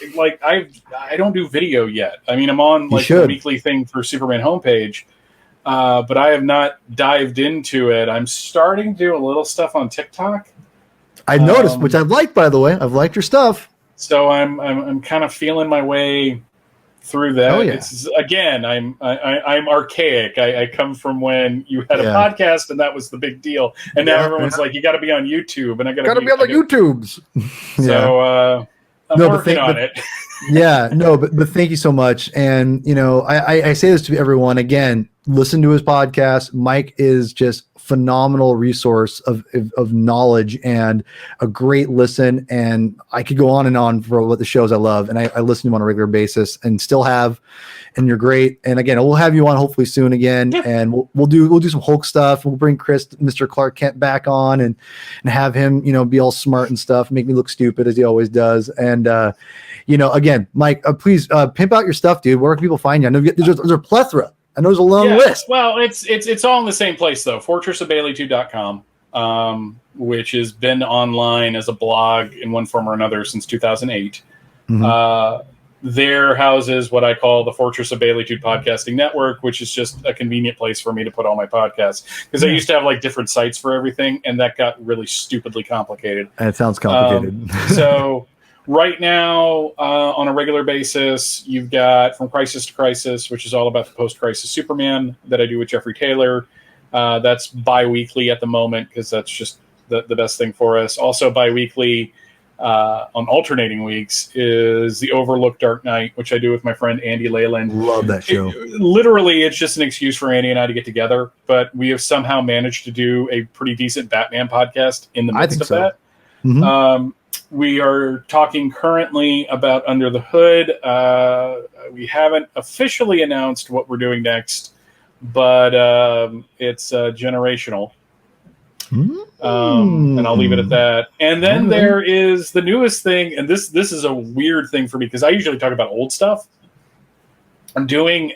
don't do video yet. I mean, I'm on the weekly thing for Superman homepage, but I have not dived into it. I'm starting to do a little stuff on TikTok. I noticed, which I've liked, by the way. I've liked your stuff. So I'm kind of feeling my way through that. Oh, yeah. It's again, I'm archaic. I come from when you had a podcast and that was the big deal, and now everyone's like, you got to be on YouTube, and I got to be on the YouTubes. So I'm working on it. But thank you so much. And I say this to everyone again. Listen to his podcast. Mike is just phenomenal resource of knowledge and a great listen. And I could go on and on for what the shows I love. And I listen to him on a regular basis and still have, and you're great. And again, we'll have you on hopefully soon again. Yeah. And we'll do some Hulk stuff. We'll bring Mr. Clark Kent back on and have him, be all smart and stuff, make me look stupid as he always does. And, again, Mike, please pimp out your stuff, dude. Where can people find you? I know there's a plethora. I know there's a long list. Well, it's all in the same place though. fortressofbailey2.com, which has been online as a blog in one form or another since 2008. Mm-hmm. There houses what I call the Fortress of Baileytude Podcasting Network, which is just a convenient place for me to put all my podcasts, because I used to have different sites for everything, and that got really stupidly complicated. And it sounds complicated. So right now, on a regular basis, you've got From Crisis to Crisis, which is all about the post-crisis Superman that I do with Jeffrey Taylor. That's bi-weekly at the moment, because that's just the best thing for us. Also bi-weekly on alternating weeks is The Overlooked Dark Knight, which I do with my friend Andy Leyland. Love that show. Literally, it's just an excuse for Andy and I to get together, but we have somehow managed to do a pretty decent Batman podcast in the midst of that. Mm-hmm. We are talking currently about Under the Hood. We haven't officially announced what we're doing next, but it's generational. And I'll leave it at that. And then there is the newest thing, and this is a weird thing for me, because I usually talk about old stuff. I'm doing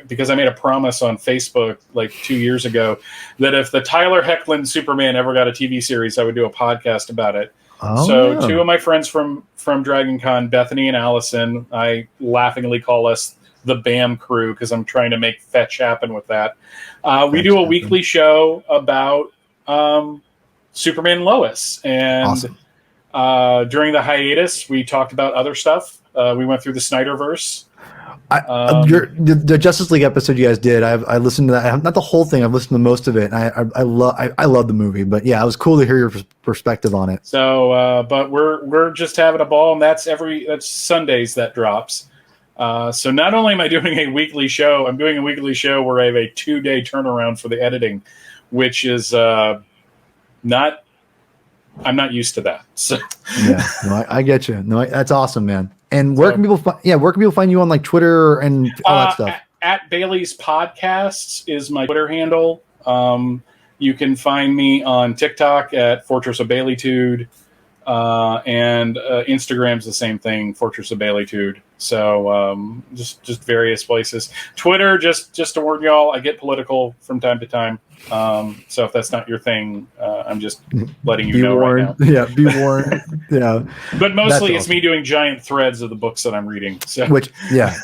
because I made a promise on Facebook 2 years ago that if the Tyler Hoechlin Superman ever got a TV series, I would do a podcast about it. Two of my friends from Dragon Con, Bethany and Allison, I laughingly call us the BAM crew because I'm trying to make fetch happen with that. We do a weekly show about Superman and Lois. And during the hiatus, we talked about other stuff. We went through the Snyderverse. The Justice League episode you guys did, I listened to that. Not the whole thing. I've listened to most of it. And I love the movie. But yeah, it was cool to hear your perspective on it. So, but we're just having a ball, and that's Sundays that drops. So not only am I doing a weekly show, I'm doing a weekly show where I have a 2-day turnaround for the editing, which is not. I'm not used to that. So yeah, no, I get you. No, that's awesome, man. And where can people where can people find you on like Twitter and all that stuff? At Bailey's Podcasts is my Twitter handle. You can find me on TikTok at Fortress of Baileytude, and Instagram's the same thing, Fortress of Baileytude. So just various places. Twitter, just to warn y'all, I get political from time to time. So if that's not your thing, I'm just letting you know warned. right now. Yeah, be warned. Yeah, but mostly it's awesome. Me doing giant threads of the books that I'm reading. So. Which, yeah,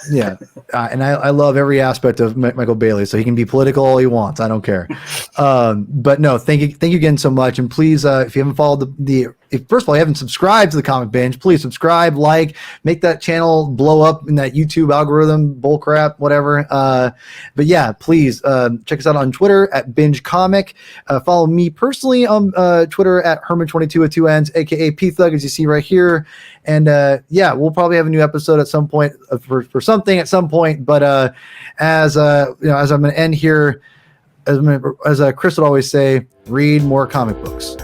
and I love every aspect of Michael Bailey. So he can be political all he wants. I don't care. But no, thank you again so much. And please, if you haven't followed if first of all you haven't subscribed to the Comic Binge, please subscribe, make that channel blow up in that YouTube algorithm bullcrap, whatever. But yeah, please check us out on Twitter at Binge Comic. Follow me personally on Twitter at Herman22 with 2 N's, aka P Thug, as you see right here. And yeah, we'll probably have a new episode at some point for something at some point. But as I'm going to end here, as Chris would always say, read more comic books.